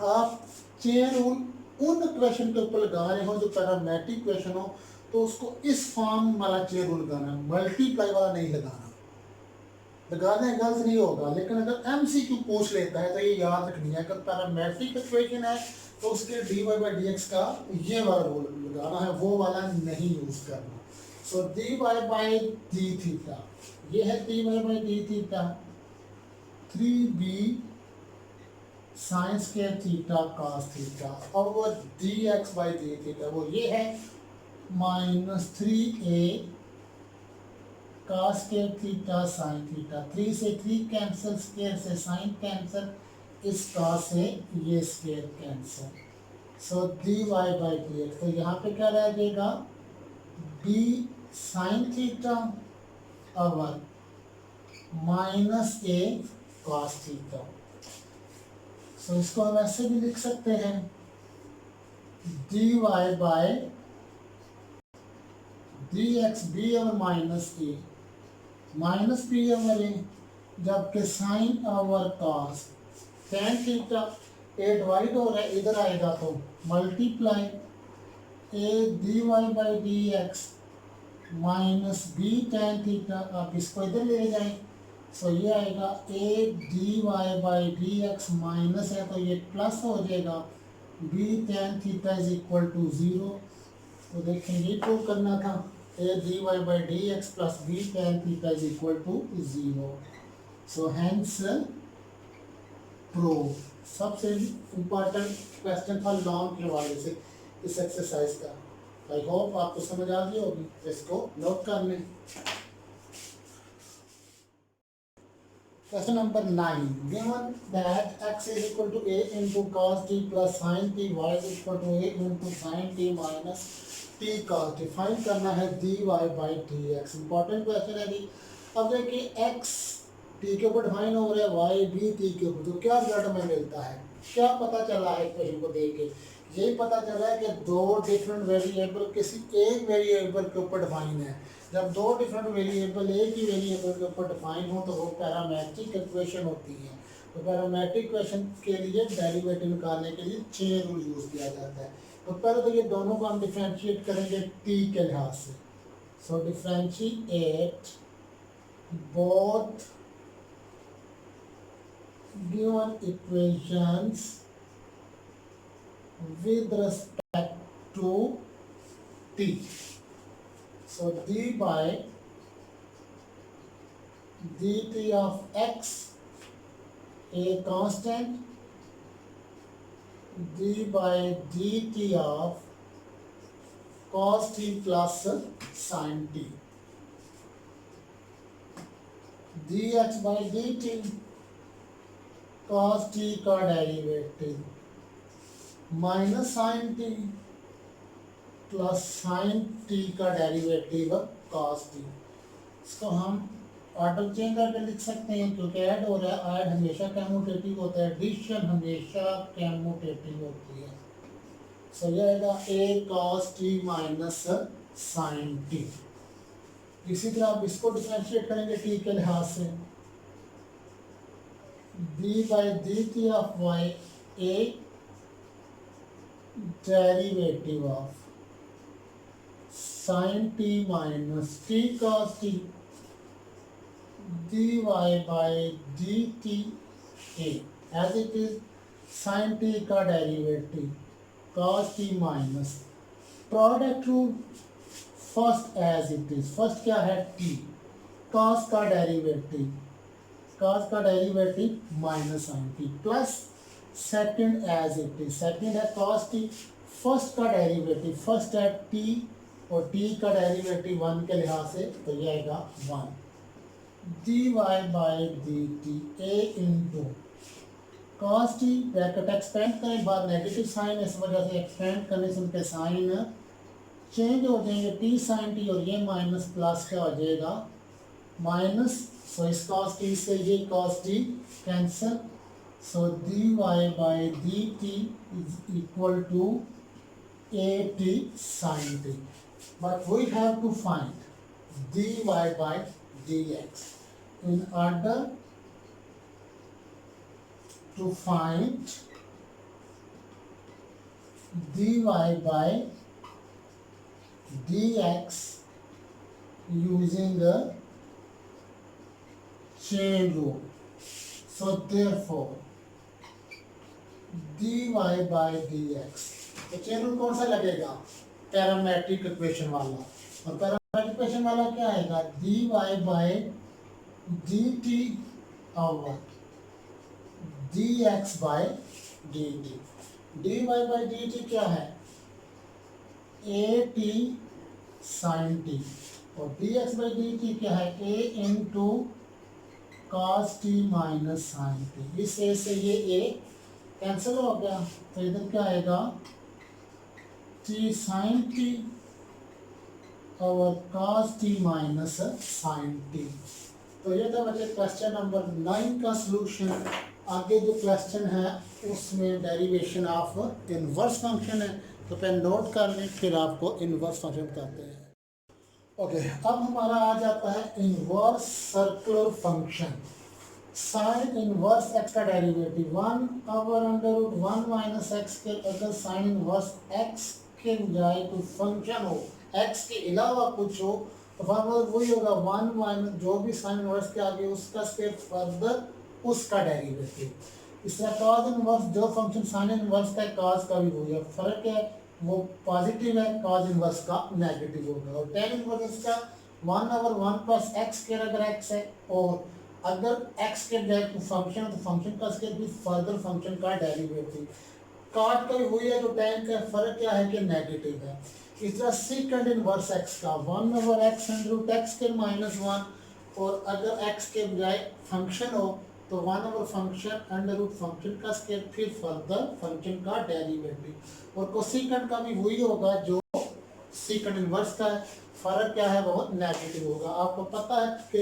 आप चेन रूल उन इक्वेशन के ऊपर लगा रहे हो जो पैरामेट्रिक इक्वेशन हो तो उसको इस फॉर्म वाला चेन रूल लगाना है, मल्टीप्लाई वाला नहीं लगाना। लगाने गलत नहीं होगा, लेकिन अगर एमसीक्यू पूछ लेता है तो ये याद रखनी है, अगर पैरामेट्रिक इक्वेशन है तो उसके dy बाई dx का ये वाला रूल लगाना है, वो वाला नहीं यूज करना। So dy by d theta, ये है dy by d theta 3b sine square theta cos theta, और वो dx बाई डी थीटा वो ये है minus 3a cos square theta sine theta. 3 से 3 कैंसिल, स्क्वायर से साइन कैंसिल, इस cos से ये square cancel. So d y by d x, तो यहाँ पे क्या रह जाएगा, b sine theta over minus a cos theta. So इसको हम ऐसे भी लिख सकते हैं, d y by d x b over minus b over a, जबकि sine over cos tan theta, a divide हो रहा है इधर आएगा तो multiply a d y by d x minus b tan theta, आप इसको इधर ले जाएं, सो ये आएगा a d y by d x minus है तो ये प्लस हो जाएगा, b tan theta is equal to zero. तो देखें ये प्रूव करना था, a d y by d x plus b tan theta is equal to zero. So hence prove. सबसे इम्पोर्टेंट क्वेश्चन था लॉन्ग के हवाले से इस एक्सरसाइज का। आई होप आपको समझ आ गई होगी, इसको नोट कर लें। Question number 9, given that x is equal to a into cos t plus sin t, y is equal to a into sin t minus t cos t, find करना है dy by dx। Important question है जी। अब देखिए x t के ऊपर डिफाइन हो रहा है, y भी t के ऊपर, तो क्या रिजल्ट में मिलता है, क्या पता चला है क्वेश्चन को देख के, यही पता चला है कि दो डिफरेंट वेरिएबल किसी एक वेरिएबल के ऊपर डिफाइन है। जब दो डिफरेंट वेरिएबल एक ही वेरिएबल के ऊपर डिफाइन हो तो वो पैरामेट्रिक इक्वेशन होती है। तो पैरामेट्रिक इक्वेशन के लिए डेरिवेटिव निकालने के लिए 6 रूल यूज़ किया जाता है। तो पहले तो ये दोनों को हम डिफ्रेंशिएट करेंगे t के लिहाज से। So differentiate both given equations with respect to t. So d by dt of x, a constant, d by dt of cos t plus sin t, dx by dt cos t का derivative minus sine t plus sine t का डेरिवेटिव कॉस टी। इसको हम ऑर्डर चेंज करके लिख सकते हैं क्योंकि ऐड हो रहा है, ऐड हमेशा कम्यूटेटिव होता है, एडिशन हमेशा कम्यूटेटिव होती है। सो ये आएगा a cos t minus sine t. इसी तरह आप इसको डिफरेंशिएट करेंगे टी के लिहाज से, d by d t of y a derivative of sine t minus t cos t, d y by d t a as it is sine t का derivative cos t minus product rule, first as it is, first क्या है टी, कॉस का derivative minus sine t plus second as it is, second है कॉस टी, फर्स्ट का डेरिवेटिव, फर्स्ट है टी और टी का डेरिवेटिव 1 के लिहाज से, तो ये आएगा 1 d y by d t a into cos t, bracket expand करें, बाद नेगेटिव साइन, इस वजह से एक्सपेंड करने से उनके साइन चेंज हो जाएंगे, टी साइन टी, और ये माइनस प्लस क्या हो जाएगा माइनस, सो इस कॉस टी से ये cos T cancel, so dy by dt is equal to at sin t, but we have to find dy by dx. In order to find dy by dx using a chain rule, so therefore dy by dx, तो चेन रूल कौन सा लगेगा, पैरामेट्रिक इक्वेशन वाला, और पैरामेट्रिक इक्वेशन वाला क्या आएगा, dy by dt over dx by dt, dy by dt क्या है at sin t, और dx by dt क्या है a into cos t minus sin t, इस a से ये a कैंसिल हो गया, तो इधर क्या आएगा टी साइन टी और cos t minus sine t. तो ये था बच्चे क्वेश्चन नंबर 9 का सलूशन। आगे जो क्वेश्चन है उसमें डेरिवेशन ऑफ इनवर्स फंक्शन है, तो पहले नोट कर लें फिर आपको इनवर्स फंक्शन बताते हैं। ओके, अब हमारा आ जाता है inverse circular function. Sine inverse x का डेरिवेटिव 1/√1 माइनस एक्स के, अगर साइन इनवर्स एक्स के बजाय कोई फंक्शन हो, एक्स के अलावा कुछ हो, तो फॉर्मूला वही होगा 1 माइनस जो भी साइन इनवर्स के आगे उसका स्क्वायर फर्दर उसका डेरिवेटिव। इस तरह कॉस इनवर्स जो फंक्शन साइन इनवर्स का है कॉस का भी वही है, फर्क है वो पॉजिटिव है, कॉस इनवर्स का नेगेटिव होगा। और टेन इनवर्स का 1/1 प्लस एक्स के, अगर एक्स है और अगर एक्स के बजाय फंक्शन है तो फंक्शन का स्क्वायर भी फर्दर फंक्शन का डेरिवेटिव। कॉट का भी वही है जो टेन का, फर्क क्या है कि नेगेटिव है। इस तरह सीकेंड इनवर्स एक्स का 1/x अंडर एक्स के -1, और अगर एक्स के बजाय फंक्शन हो तो 1/फंक्शन अंडर रूट फंक्शन का स्क्वायर फिर फर्दर फंक्शन का डेरिवेटिव। और कोसेकेंड का भी वही होगा जो सीकेंड इनवर्स का है, फर्क क्या है वो नेगेटिव होगा। आपको पता है कि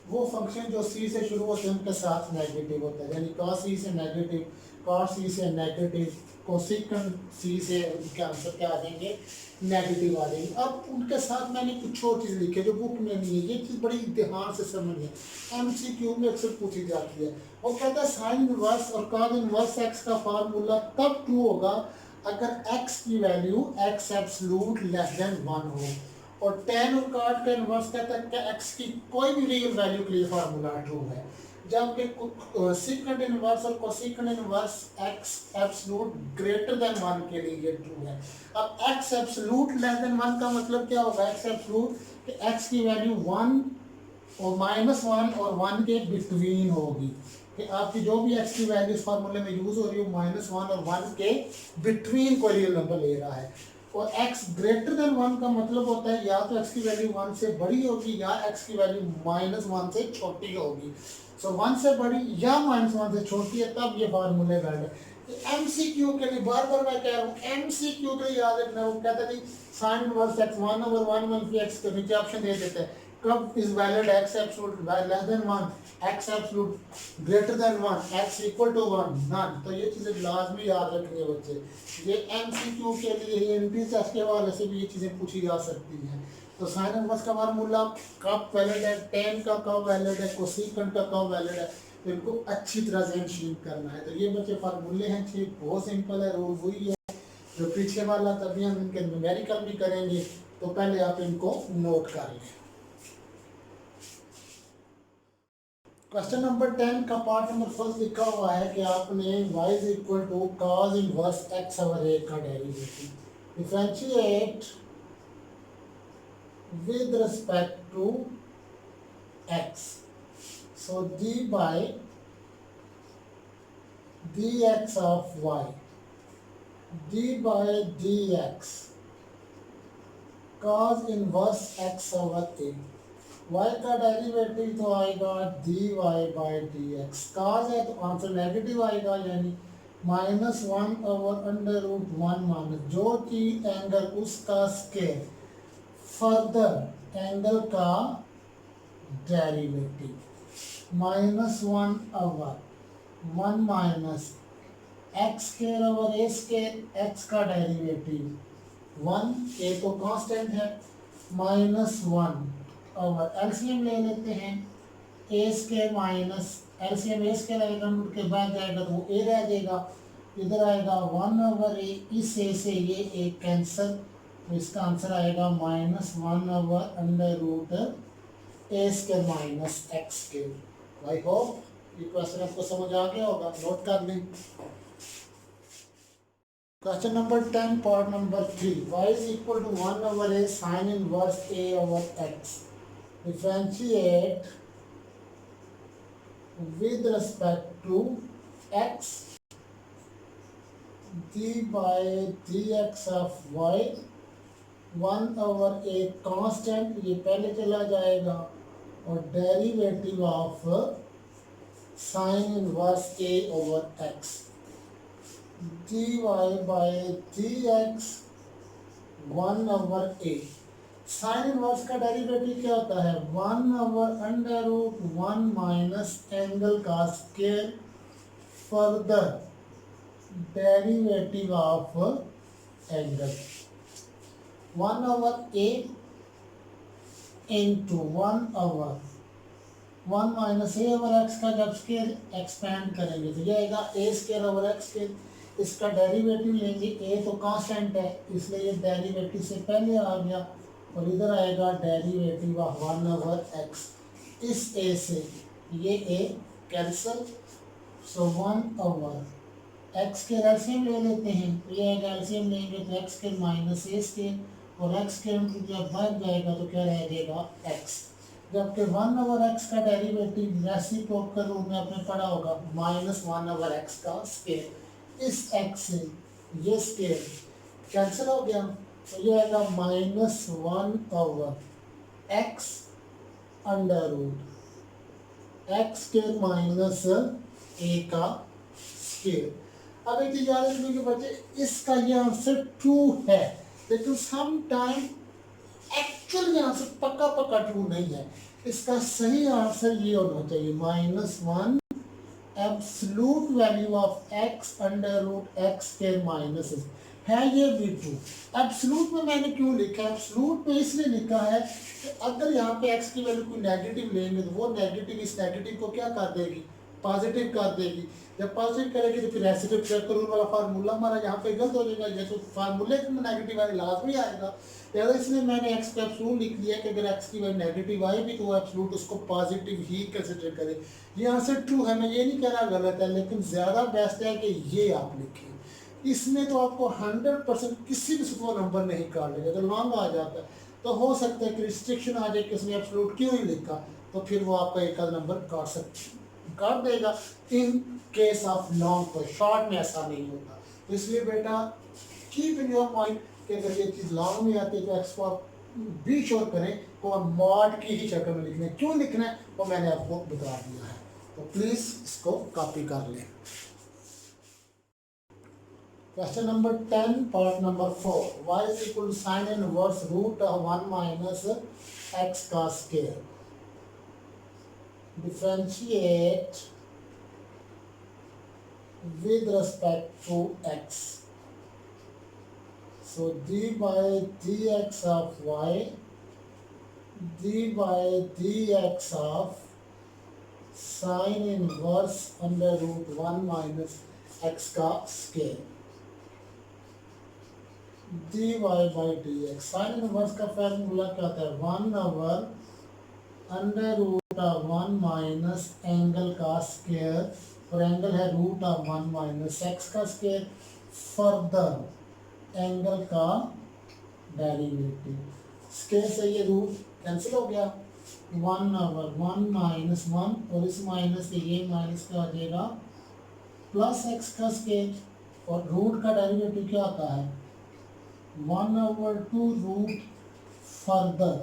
वो फंक्शन जो सी से शुरू होते हैं उनके साथ नेगेटिव होता है, यानी cos सी से नेगेटिव, cos सी से नेगेटिव, कोसेकेंड सी से उनके आंसर क्या आ जाएंगे, नेगेटिव आ जाएंगे। अब उनके साथ मैंने कुछ और चीज़ लिखी है जो बुक में नहीं है, ये चीज़ बड़ी ध्यान से समझिए, MCQ में अक्सर पूछी जाती है। वो कहता है साइन इनवर्स और cos इनवर्स एक्स का फार्मूला तब ट्रू होगा अगर x की value x absolute less than 1 हो, और tan और cot का इनवर्स कहता है कि x की कोई भी रियल वैल्यू के लिए फार्मूला ट्रू है, जबकि सेकंड इनवर्स और cosecant inverse x absolute greater than 1 के लिए ये ट्रू है। अब x एब्सलूट लेस देन 1 का मतलब क्या होगा, x एब्सलूट कि x की वैल्यू 1 और -1 और 1 के बिटवीन होगी, कि आपकी जो भी x की वैल्यू इस फार्मूले में यूज हो रही है -1 और 1 के बिटवीन कोई रियल नंबर ले रहा है। और x ग्रेटर देन 1 का मतलब होता है या तो x की वैल्यू 1 से बड़ी होगी या x की वैल्यू -1 से छोटी होगी। सो 1 से बड़ी या -1 से छोटी है तब ये फार्मूले वैलिड है। MCQ के लिए बार बार मैं कह रहा हूँ, MCQ के लिए याद रखना, वो कहता नहीं साइन इनवर्स x 1/1 मनफी x के नीचे ऑप्शन दे देते हैं कब is valid x absolute less than 1, x absolute greater than 1, x equal to 1, none. तो ये चीज़ें लाजमी याद रखनी है बच्चे। ये MCQ के लिए एंट्री टेस्ट के हवाले से भी ये चीज़ें पूछी जा सकती हैं। तो साइन इनवर्स का फार्मूला कब वैलिड है, टेन का कब वैलिड है, कोसेकेंड का कब वैलिड है, तो इनको अच्छी तरह से शीट करना है। तो ये बच्चे फार्मूले हैं, ठीक बहुत सिंपल है, रूल वही है जो पीछे वाला, तभी हम इनके न्यूमेरिकल भी करेंगे। तो पहले आप इनको नोट कर लें। क्वेश्चन नंबर 10 का पार्ट नंबर फर्स्ट लिखा हुआ है कि आपने y is equal to cos inverse x over a का derivative differentiate with respect to x. So d by dx of y, d by dx cos inverse x over a, y का डेरिवेटिव तो आएगा dy by dx, cos है तो आंसर नेगेटिव आएगा, यानी -1/√1 माइनस जो चीज एंगल उसका स्केल फर्दर एंगल का derivative -1/1 minus x square over a square, x का डेरिवेटिव 1, ए तो कांस्टेंट है, -1 ओवर एलसीएम ले लेते हैं, a square minus LCM a square आएगा, रूट के बाद जाएगा तो वो ए रह जाएगा, इधर आएगा 1/a, इस ए से ये ए कैंसिल, तो इसका आंसर आएगा -1/√a square minus x square. I hope ये क्वेश्चन आपको समझ आ गया होगा, नोट कर लें। Question number 10 part number 3, y is equal to 1/a sine inverse a over x, differentiate with respect to x, d by dx of y, 1/a constant ये पहले चला जाएगा, और derivative of sign inverse a over x, dy by dx 1/a। Sine inverse का डेरिवेटिव क्या होता है? 1/√1 माइनस एंगल का square further derivative of angle. 1/a into 1/1 minus A over x का जब स्केयर एक्सपेंड करेंगे तो ये आएगा ए स्केयर ओवर एक्स स्केयर। इसका डेरिवेटिव लेंगे, ए तो कांस्टेंट है इसलिए ये डेरिवेटिव से पहले आ गया और इधर आएगा डेरिवेटिव ऑफ 1/x। इस ए से ये ए कैंसिल, सो 1/x के एलसीएम ले लेते हैं तो ये एलसीएम लेंगे तो एक्स स्केयर माइनस ए स्केयर और एक्स स्केयर जब बढ़ जाएगा तो क्या रह जाएगा एक्स। जबकि 1/x का डेरिवेटिव रेसिप्रोकल रूप में आपने पढ़ा होगा -1/x का स्केयर। इस x से ये स्केयर कैंसिल हो गया तो ये आएगा -1/x under root x square minus a का स्केयर। अब एक चीज याद रखने के बच्चे, इसका ये आंसर ट्रू है लेकिन सम टाइम एक्चुअल आंसर पक्का पक्का ट्रू नहीं है। इसका सही आंसर ये होना चाहिए -1 absolute value of x under root x square minus है। ये भी ट्रू। एब्सलूट में मैंने क्यों लिखा है? एब्सलूट में इसलिए लिखा है कि अगर यहाँ पे x की वैल्यू कोई नेगेटिव लेंगे तो वो नेगेटिव इस नेगेटिव को क्या कर देगी? पॉजिटिव कर देगी। जब पॉजिटिव करेगी तो फिर रेसिप्रोकल रूल वाला फार्मूला हमारा यहाँ पे गलत हो जाएगा, ये तो फार्मूले में नेगेटिव वाली लाजमी आएगा। लिहाजा इसलिए मैंने एक्स का एब्सलूट लिख दिया कि अगर एक्स की वैल्यू नेगेटिव आएगी तो वो एब्सलूट उसको पॉजिटिव ही कंसिडर करे। ये आंसर ट्रू है, मैं ये नहीं कह रहा गलत है, लेकिन ज़्यादा बेस्ट है कि ये आप लिखें। इसमें तो आपको 100% किसी भी सूत्र नंबर नहीं काट लेगा। जब लॉन्ग आ जाता है तो हो सकता है कि रिस्ट्रिक्शन आ जाए कि उसने एब्सलूट क्यों ही लिखा, तो फिर वो आपका एक नंबर काट देगा। इन केस ऑफ लॉन्ग को शॉर्ट में ऐसा नहीं होता। तो इसलिए बेटा कीप इन योर माइंड कि अगर ये चीज़ लॉन्ग में आती है तो एक्स को आप बी श्योर करें को मॉड की ही शक्ल में लिखना है। क्यों लिखना है वो मैंने आपको बता दिया है, तो प्लीज़ इसको कॉपी कर लें। Question number 10, part number 4. Y is equal to sin inverse root of 1 minus x cos square. Differentiate with respect to x. So d by dx of y, d by dx of sin inverse under root 1 minus x cos square. dy by dx sine inverse का फॉर्मूला क्या होता है? 1/√1 माइनस एंगल का स्क्वायर और एंगल है √1 माइनस एक्स का स्क्वायर फर्दर एंगल का डेरिवेटिव। स्क्वायर से ये रूट कैंसिल हो गया, 1/1 माइनस 1 और इस माइनस से ये माइनस क्या हो जाएगा प्लस एक्स का स्क्वायर और रूट का डेरिवेटिव क्या होता है? 1/2 root further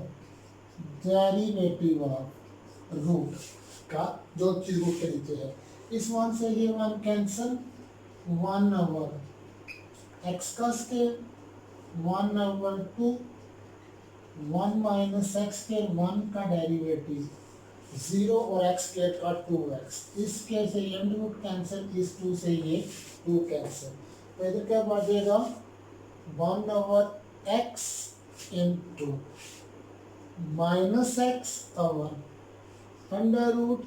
derivative of root का, जो चीज रूट के नीचे है। इस वन से ये वन कैंसल, 1/x का स्क्वायर 1/2 1 माइनस एक्स के 1 का डेरिवेटिव 0 और एक्स स्क्वायर का 2x। इस के से ये रूट कैंसिल, इस 2 से ये 2 कैंसिल, तो इधर क्या बढ़ जाएगा 1/x into minus x under root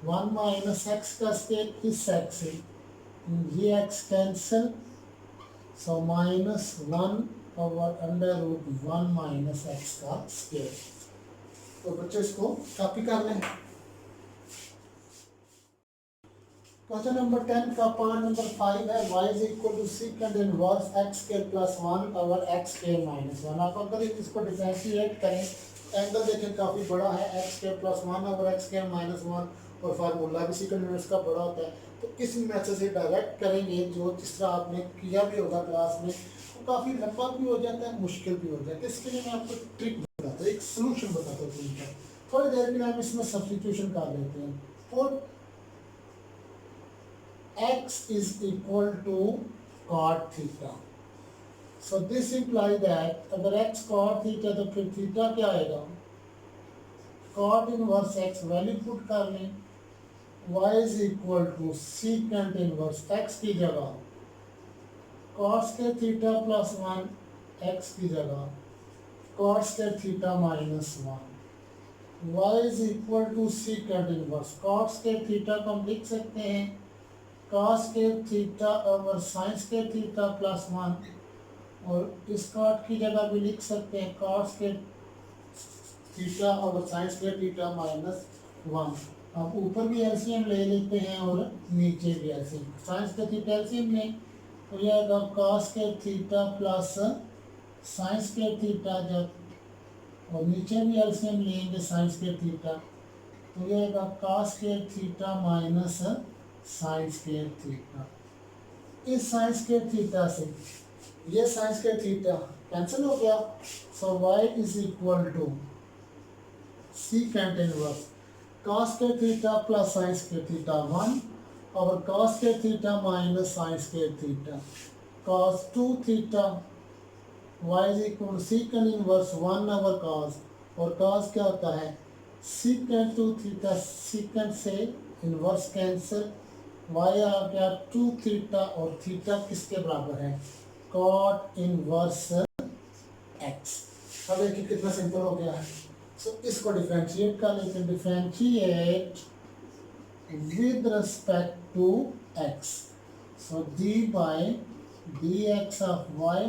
1 minus x का स्क्वायर इस एक्स से ये x cancel, so -1/√1 minus x का स्क्वायर। तो बच्चे इसको कॉपी कर लें। क्वेश्चन नंबर 10 का पार्ट नंबर 5 है y is equal to second inverse x square plus 1/x square minus 1। आप अगर इसको डिफरेंशिएट करें एंगल देखें काफ़ी बड़ा है, x square plus 1/x square minus 1 और फार्मूला भी सेकंड इनवर्स का बड़ा होता है। तो इस मेथड से डायरेक्ट करेंगे जो जिस तरह आपने किया भी होगा क्लास में, वो काफ़ी लंबा भी हो जाता है, मुश्किल भी हो जाता है। इसके लिए मैं आपको ट्रिक बताता हूँ, एक सोल्यूशन बताता हूँ। थोड़ी देर के लिए हम इसमें सब्स्टिट्यूशन कर लेते हैं। For x is equal to cot theta, so this imply that अगर x cot थीटा तो फिर थीटा क्या आएगा, cot inverse x value put कर लें, y is equal to secant inverse x की जगह cos के थीटा प्लस वन x की जगह cos के theta minus one, y is equal to secant inverse cos के थीटा को हम लिख सकते हैं cos के थीटा ओवर साइंस के थीटा प्लस वन, और इस cot की जगह भी लिख सकते हैं cos के थीटा और साइंस के थीटा माइनस वन। अब ऊपर भी एलसीएम ले लेते हैं और नीचे भी एलसीएम, साइंस के थीटा एलसीएम लें तो यह आएगा cos के थीटा प्लस साइंस के थीटा, जब और नीचे भी एलसीएम लेंगे साइंस के थीटा तो यह आएगा cos के थीटा माइनस साइंस के थीटा। इस साइंस के थीटा से ये साइंस के थीटा कैंसिल हो गया, so y is equal to secant inverse cos के थीटा प्लस साइंस के थीटा वन और cos के थीटा माइनस साइंस के theta, cos two theta y is equal to secant inverse one over cos, और cos क्या होता है सीकेंट टू थीटा, सीकेंट से इनवर्स कैंसिल, y आ गया टू थीटा और थीटा किसके बराबर है cot इनवर्स x। अब देखिए कितना सिंपल हो गया है। सो इसको डिफरेंशिएट कर लेते हैं, differentiate with respect to x, so d by d x of y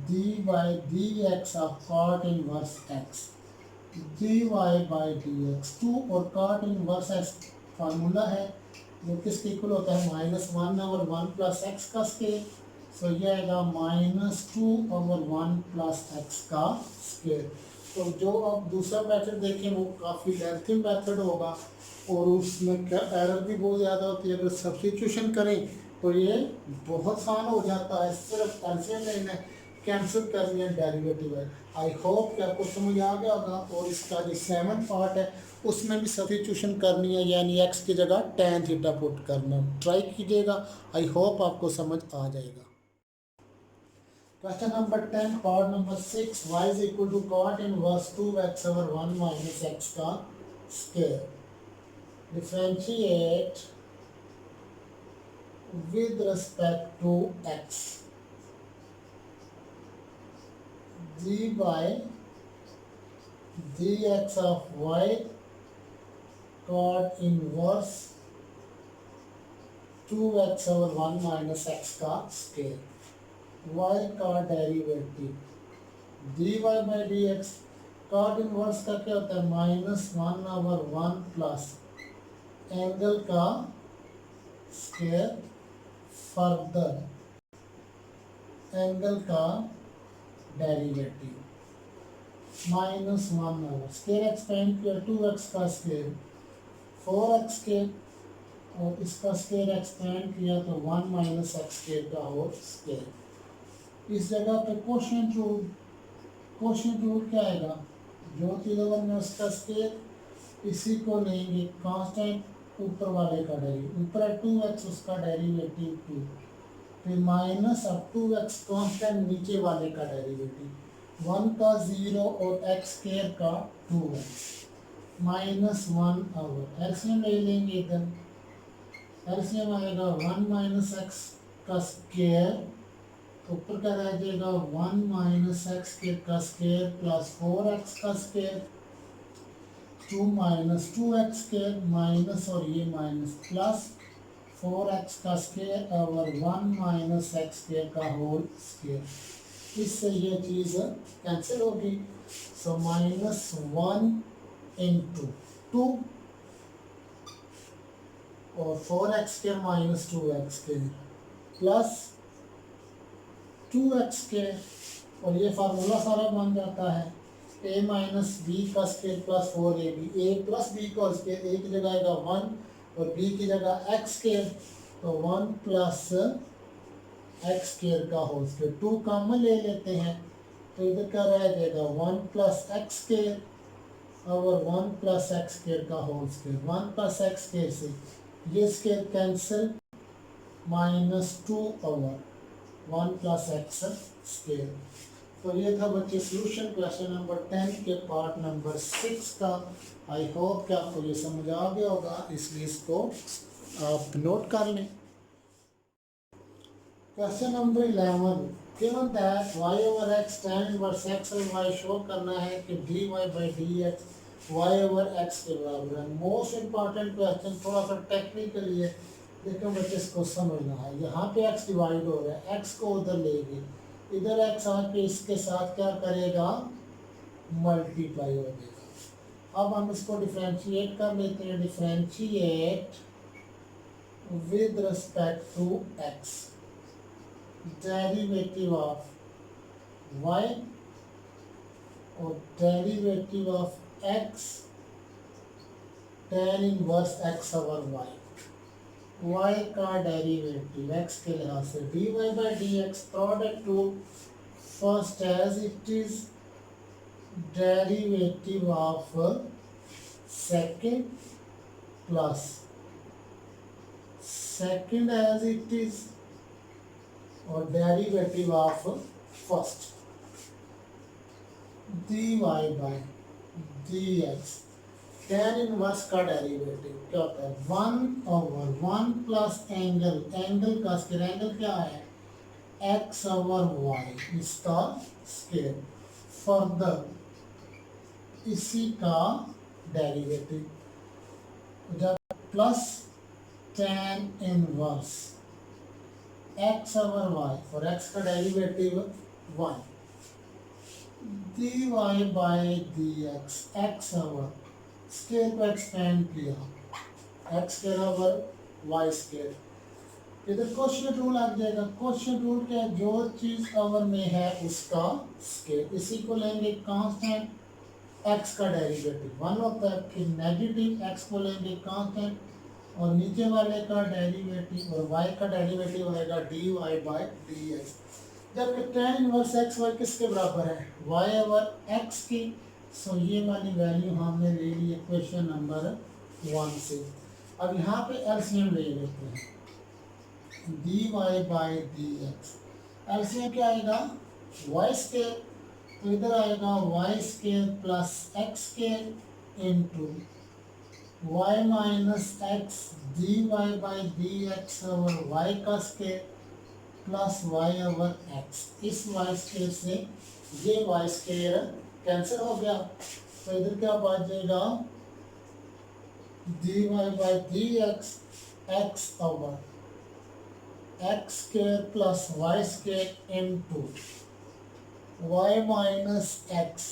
d by d x of cot inverse x d y by d x, two और cot इनवर्स x फार्मूला है जो किसके इक्वल होता है minus one over one plus x का स्केयर, सो ये आएगा minus two over one plus x का स्केयर। तो जो अब दूसरा मेथड देखें वो काफ़ी लेंथी मेथड होगा और उसमें क्या एरर भी बहुत ज़्यादा होती है, अगर सब्स्टिट्यूशन करें तो ये बहुत आसान हो जाता है, सिर्फ एलसीएम लेना है, कैंसिल करनी है, डेरिवेटिव है। आई होप कि आपको समझ आ गया होगा, और इसका जो 7th पार्ट है उसमें भी सब्स्टिट्यूशन करनी है, यानी x की जगह tan थीटा पुट करना, ट्राई कीजिएगा, आई होप आपको समझ आ जाएगा। Question number 10 part number 6, y is equal to cot inverse 2x over 1 minus x का square, differentiate with respect to x, d by dx of y cot inverse 2x over 1 minus x का स्क्वायर, y का derivative dy by d x, cot inverse का क्या होता है minus one over one plus angle का स्क्वायर, फर्दर एंगल का derivative minus one over square expand किया 2x का स्क्वायर 4x के, और इसका स्क्वायर एक्सपेंड किया तो 1 माइनस एक्स स्क्वायर का होल स्क्वायर। इस जगह पे कोशिएंट रूल क्या आएगा, जो चीज़ में उसका स्क्वायर, इसी को लेंगे कांस्टेंट ऊपर वाले का डेरिवेटिव, ऊपर है 2x उसका डेरिवेटिव 2, फिर माइनस अब 2x कांस्टेंट नीचे वाले का डेरिवेटिव 1 का 0 और x स्क्वायर का 2x माइनस 1 ओवर एलसीएम ले लेंगे, इधर एलसीएम आएगा 1 माइनस एक्स का स्क्वायर, ऊपर का रह जाएगा 1 माइनस एक्स स्क्वायर का स्क्वायर प्लस 4x का square, 2 minus 2x square minus और ये माइनस प्लस 4x का square over 1 minus x square का होल स्क्वायर, इससे ये चीज़ कैंसिल होगी, सो माइनस 1 इंटू 2 और 4x square minus 2x square plus 2x square, और ये फार्मूला सारा बन जाता है a माइनस बी का square plus 4ab, a plus b का स्क्वायर, a की जगह आएगा 1 और b की जगह x स्क्वायर, तो 1 प्लस एक्स स्क्वायर का होल स्क्वायर, 2 कॉमन ले लेते हैं तो इधर क्या रह जाएगा 1 प्लस एक्स स्क्वायर और 1 प्लस एक्स स्क्वायर का whole square, 1 plus x square से ये square cancel, minus 2 over 1 plus x square. तो ये था बच्चे सोल्यूशन क्वेश्चन नंबर 10 के पार्ट नंबर 6 का। आई होप कि आपको ये समझ आ गया होगा, इसलिए इसको आप नोट कर लें। Question number 11, given that y over x tan inverse x और y शो करना है कि dy by dx y over x के बराबर है। मोस्ट इम्पॉर्टेंट क्वेश्चन, थोड़ा सा टेक्निकल है, लेकिन बच्चे इसको समझना है। यहाँ पे x डिवाइड हो रहा है, x को उधर लेंगे, इधर x आके इसके साथ क्या करेगा, मल्टीप्लाई हो जाएगा। अब हम इसको डिफ्रेंशिएट कर लेते हैं। Differentiate with respect to x, derivative of y और derivative of x tan inverse x over y का डेरिवेटिव x के लिहाज से dy by dx product to first as it is derivative of second plus second as it is और derivative of first dy by dx। tan inverse का डेरिवेटिव क्या होता है, 1 ओवर 1 प्लस एंगल, एंगल का स्केयर, एंगल क्या है, x ओवर y, इसका स्केयर। फर्दर इसी का डेरिवेटिव, जब plus tan inverse x over y और x का derivative 1, dy by dx, x over square को एक्सपेंड किया, x square over y square. इधर क्वोशिएंट रूल आ जाएगा। क्वोशिएंट रूल क्या है, जो चीज ओवर में है उसका स्केयर। इसी को लेंगे कांस्टेंट, x का डेरिवेटिव 1 होता है, फिर नेगेटिव x को लेंगे कांस्टेंट और नीचे वाले का डेरिवेटिव, और y का डेरिवेटिव आएगा dy बाई dx। जबकि tan इनवर्स x y किसके बराबर है, y ओवर x की। सो ये वाली वैल्यू हमने ले ली इक्वेशन नंबर 1 से। अब यहाँ पे एलसीएम ले लेते हैं, dy बाई dx। एलसीएम क्या आएगा, y स्केयर, तो इधर आएगा y square plus x square into y minus x dy by dx over y का square plus y over x। इस y स्केयर से ये y स्केयर कैंसिल हो गया, तो इधर क्या बच जाएगा, dy by dx x over x square plus y square into y minus x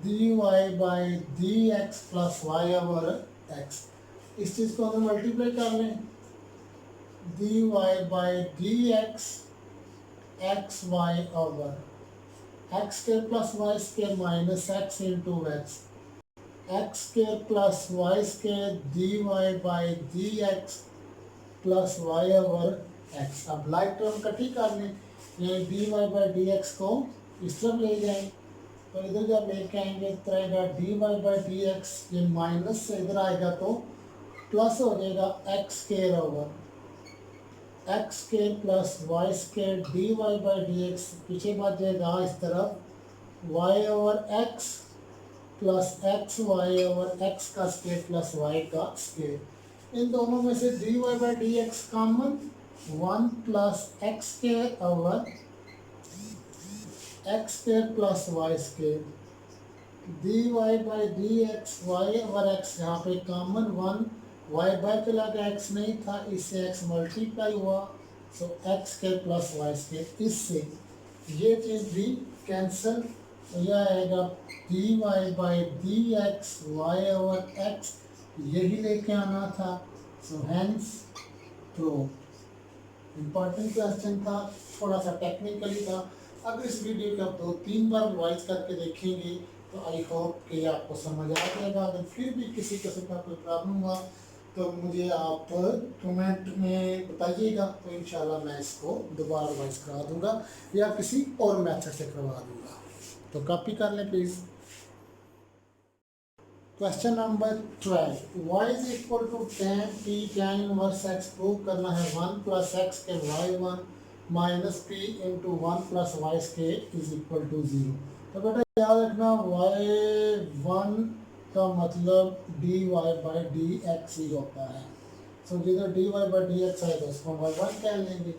dy by dx plus y over x। इस चीज को हम मल्टीप्लाई कर लें, dy by dx x y over x square plus y square minus x into x square plus y square dy by dx plus y over x. अब लाइक टर्म इकट्ठी कर लें, ये dy बाई dx को इस तरफ ले जाएं, तो इधर जब लेके आएंगे तो आएगा dy बाई dx, ये माइनस से इधर आएगा तो प्लस हो जाएगा x square over x square plus y square dy by dx, पीछे बच जाएगा इस तरफ y over x plus x y over x का स्केयर प्लस y का स्केयर। इन दोनों में से dy by dx common, 1 plus x square over x square plus y square, dy by dx y over x यहाँ पे कॉमन 1, y बाय चला गया, x नहीं था, इससे x मल्टीप्लाई हुआ, so x square plus y square. इससे ये चीज़ भी कैंसिल, तो यह आएगा dy by dx y over x, यही लेके आना था, so hence proved. Important question था, थोड़ा सा टेक्निकली था। अगर इस वीडियो को आप 2-3 बार रिवाइज करके देखेंगे तो आई होप कि आपको समझ आ जाएगा। अगर फिर भी किसी किस्म का कोई प्रॉब्लम हुआ तो मुझे आप कमेंट में बताइएगा, तो इंशाल्लाह मैं इसको दोबारा रिवाइज करा दूंगा या किसी और मेथड से करवा दूंगा। तो कॉपी कर लें please. Question number 12, y is equal to tan t tan inverse x prove करना है 1 प्लस एक्स के y1 minus p into one plus y square is equal to zero. तो बेटा याद रखना y1 का मतलब dy बाई डी एक्स ही होता है। सो जिधर dy बाई डी एक्स आएगा उसको y1 कह लेंगे।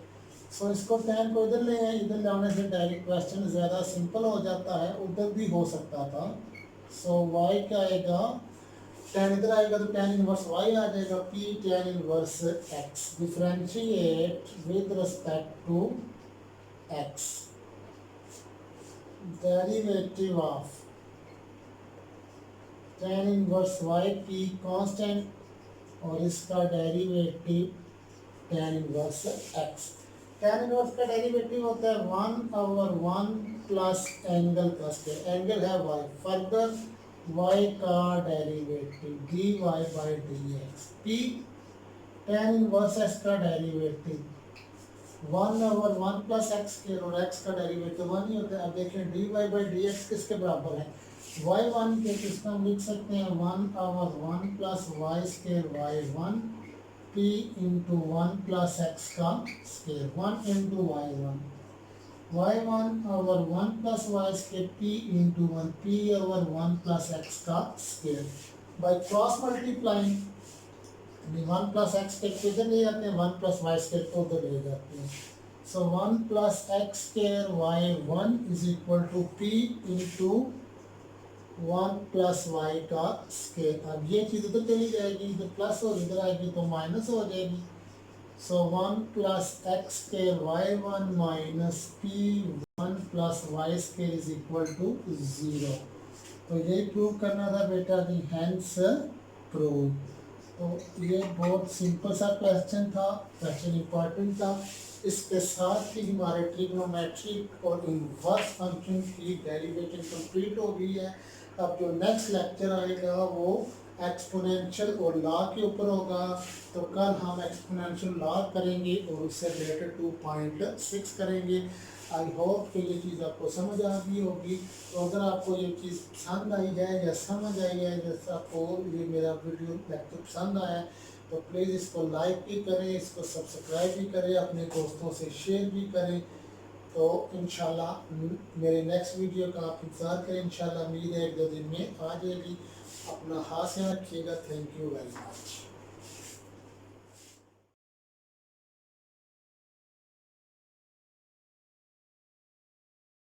सो इसको tan को इधर ले आए, इधर लाने से डायरेक्ट क्वेश्चन ज़्यादा सिंपल हो जाता है, उधर भी हो सकता था। सो y क्या आएगा, tan इधर आएगा तो tan इनवर्स y आ जाएगा, p tan inverse x। Differentiate with respect to x, derivative of tan inverse y p constant और इसका derivative tan inverse x। tan inverse का डेरिवेटिव होता है 1/1 प्लस एंगल प्लस के, एंगल है y, फर्दर y का derivative dy by d x, p tan inverse x का डेरिवेटिव 1/1 प्लस एक्स के, और x का डेरिवेटिव 1 ही होता है। अब देखें dy बाई डी एक्स किसके बराबर है, y1 के, किसका हम लिख सकते हैं 1/1 plus y square y1 p into 1 plus x का square, 1 into y1 1/1 plus y square p into 1 p/1 plus x का square. By cross multiplying 1 plus x के इधर ले जाते हैं, 1 प्लस वाई स्केयर को उधर ले जाते हैं। So 1 plus x square y1 is equal to p into 1 plus y का स्केयर। अब ये चीज़ उधर चली जाएगी, इधर प्लस और इधर आएगी तो माइनस हो जाएगी। So 1 plus x square y1 minus p1 plus y square is equal to zero. तो ये प्रूव करना था बेटा दी, हैंस प्रूव। तो ये बहुत सिंपल सा क्वेश्चन था, क्वेश्चन इंपॉर्टेंट था। इसके साथ ही हमारे ट्रिग्नोमेट्रिक और इनवर्स फंक्शन की डेरिवेशन कंप्लीट हो गई है। अब जो नेक्स्ट लेक्चर आएगा वो एक्सपोनेंशियल और लॉ के ऊपर होगा। तो कल हम एक्सपोनेंशियल लॉ करेंगे और उससे रिलेटेड 2.6 करेंगे। आई होप कि ये चीज़ आपको समझ आ गई होगी। तो अगर आपको ये चीज़ पसंद आई है या समझ आई है, जैसे आपको ये मेरा वीडियो लेक्चर पसंद आया है, तो प्लीज़ इसको लाइक भी करें, इसको सब्सक्राइब भी करें, अपने दोस्तों से शेयर भी करें। तो इंशाल्लाह मेरे नेक्स्ट वीडियो का आप इंतज़ार करें। इंशाल्लाह उम्मीद है 1-2 दिन में आ जाएगी। अपना ख्याल रखिएगा। Thank you very much.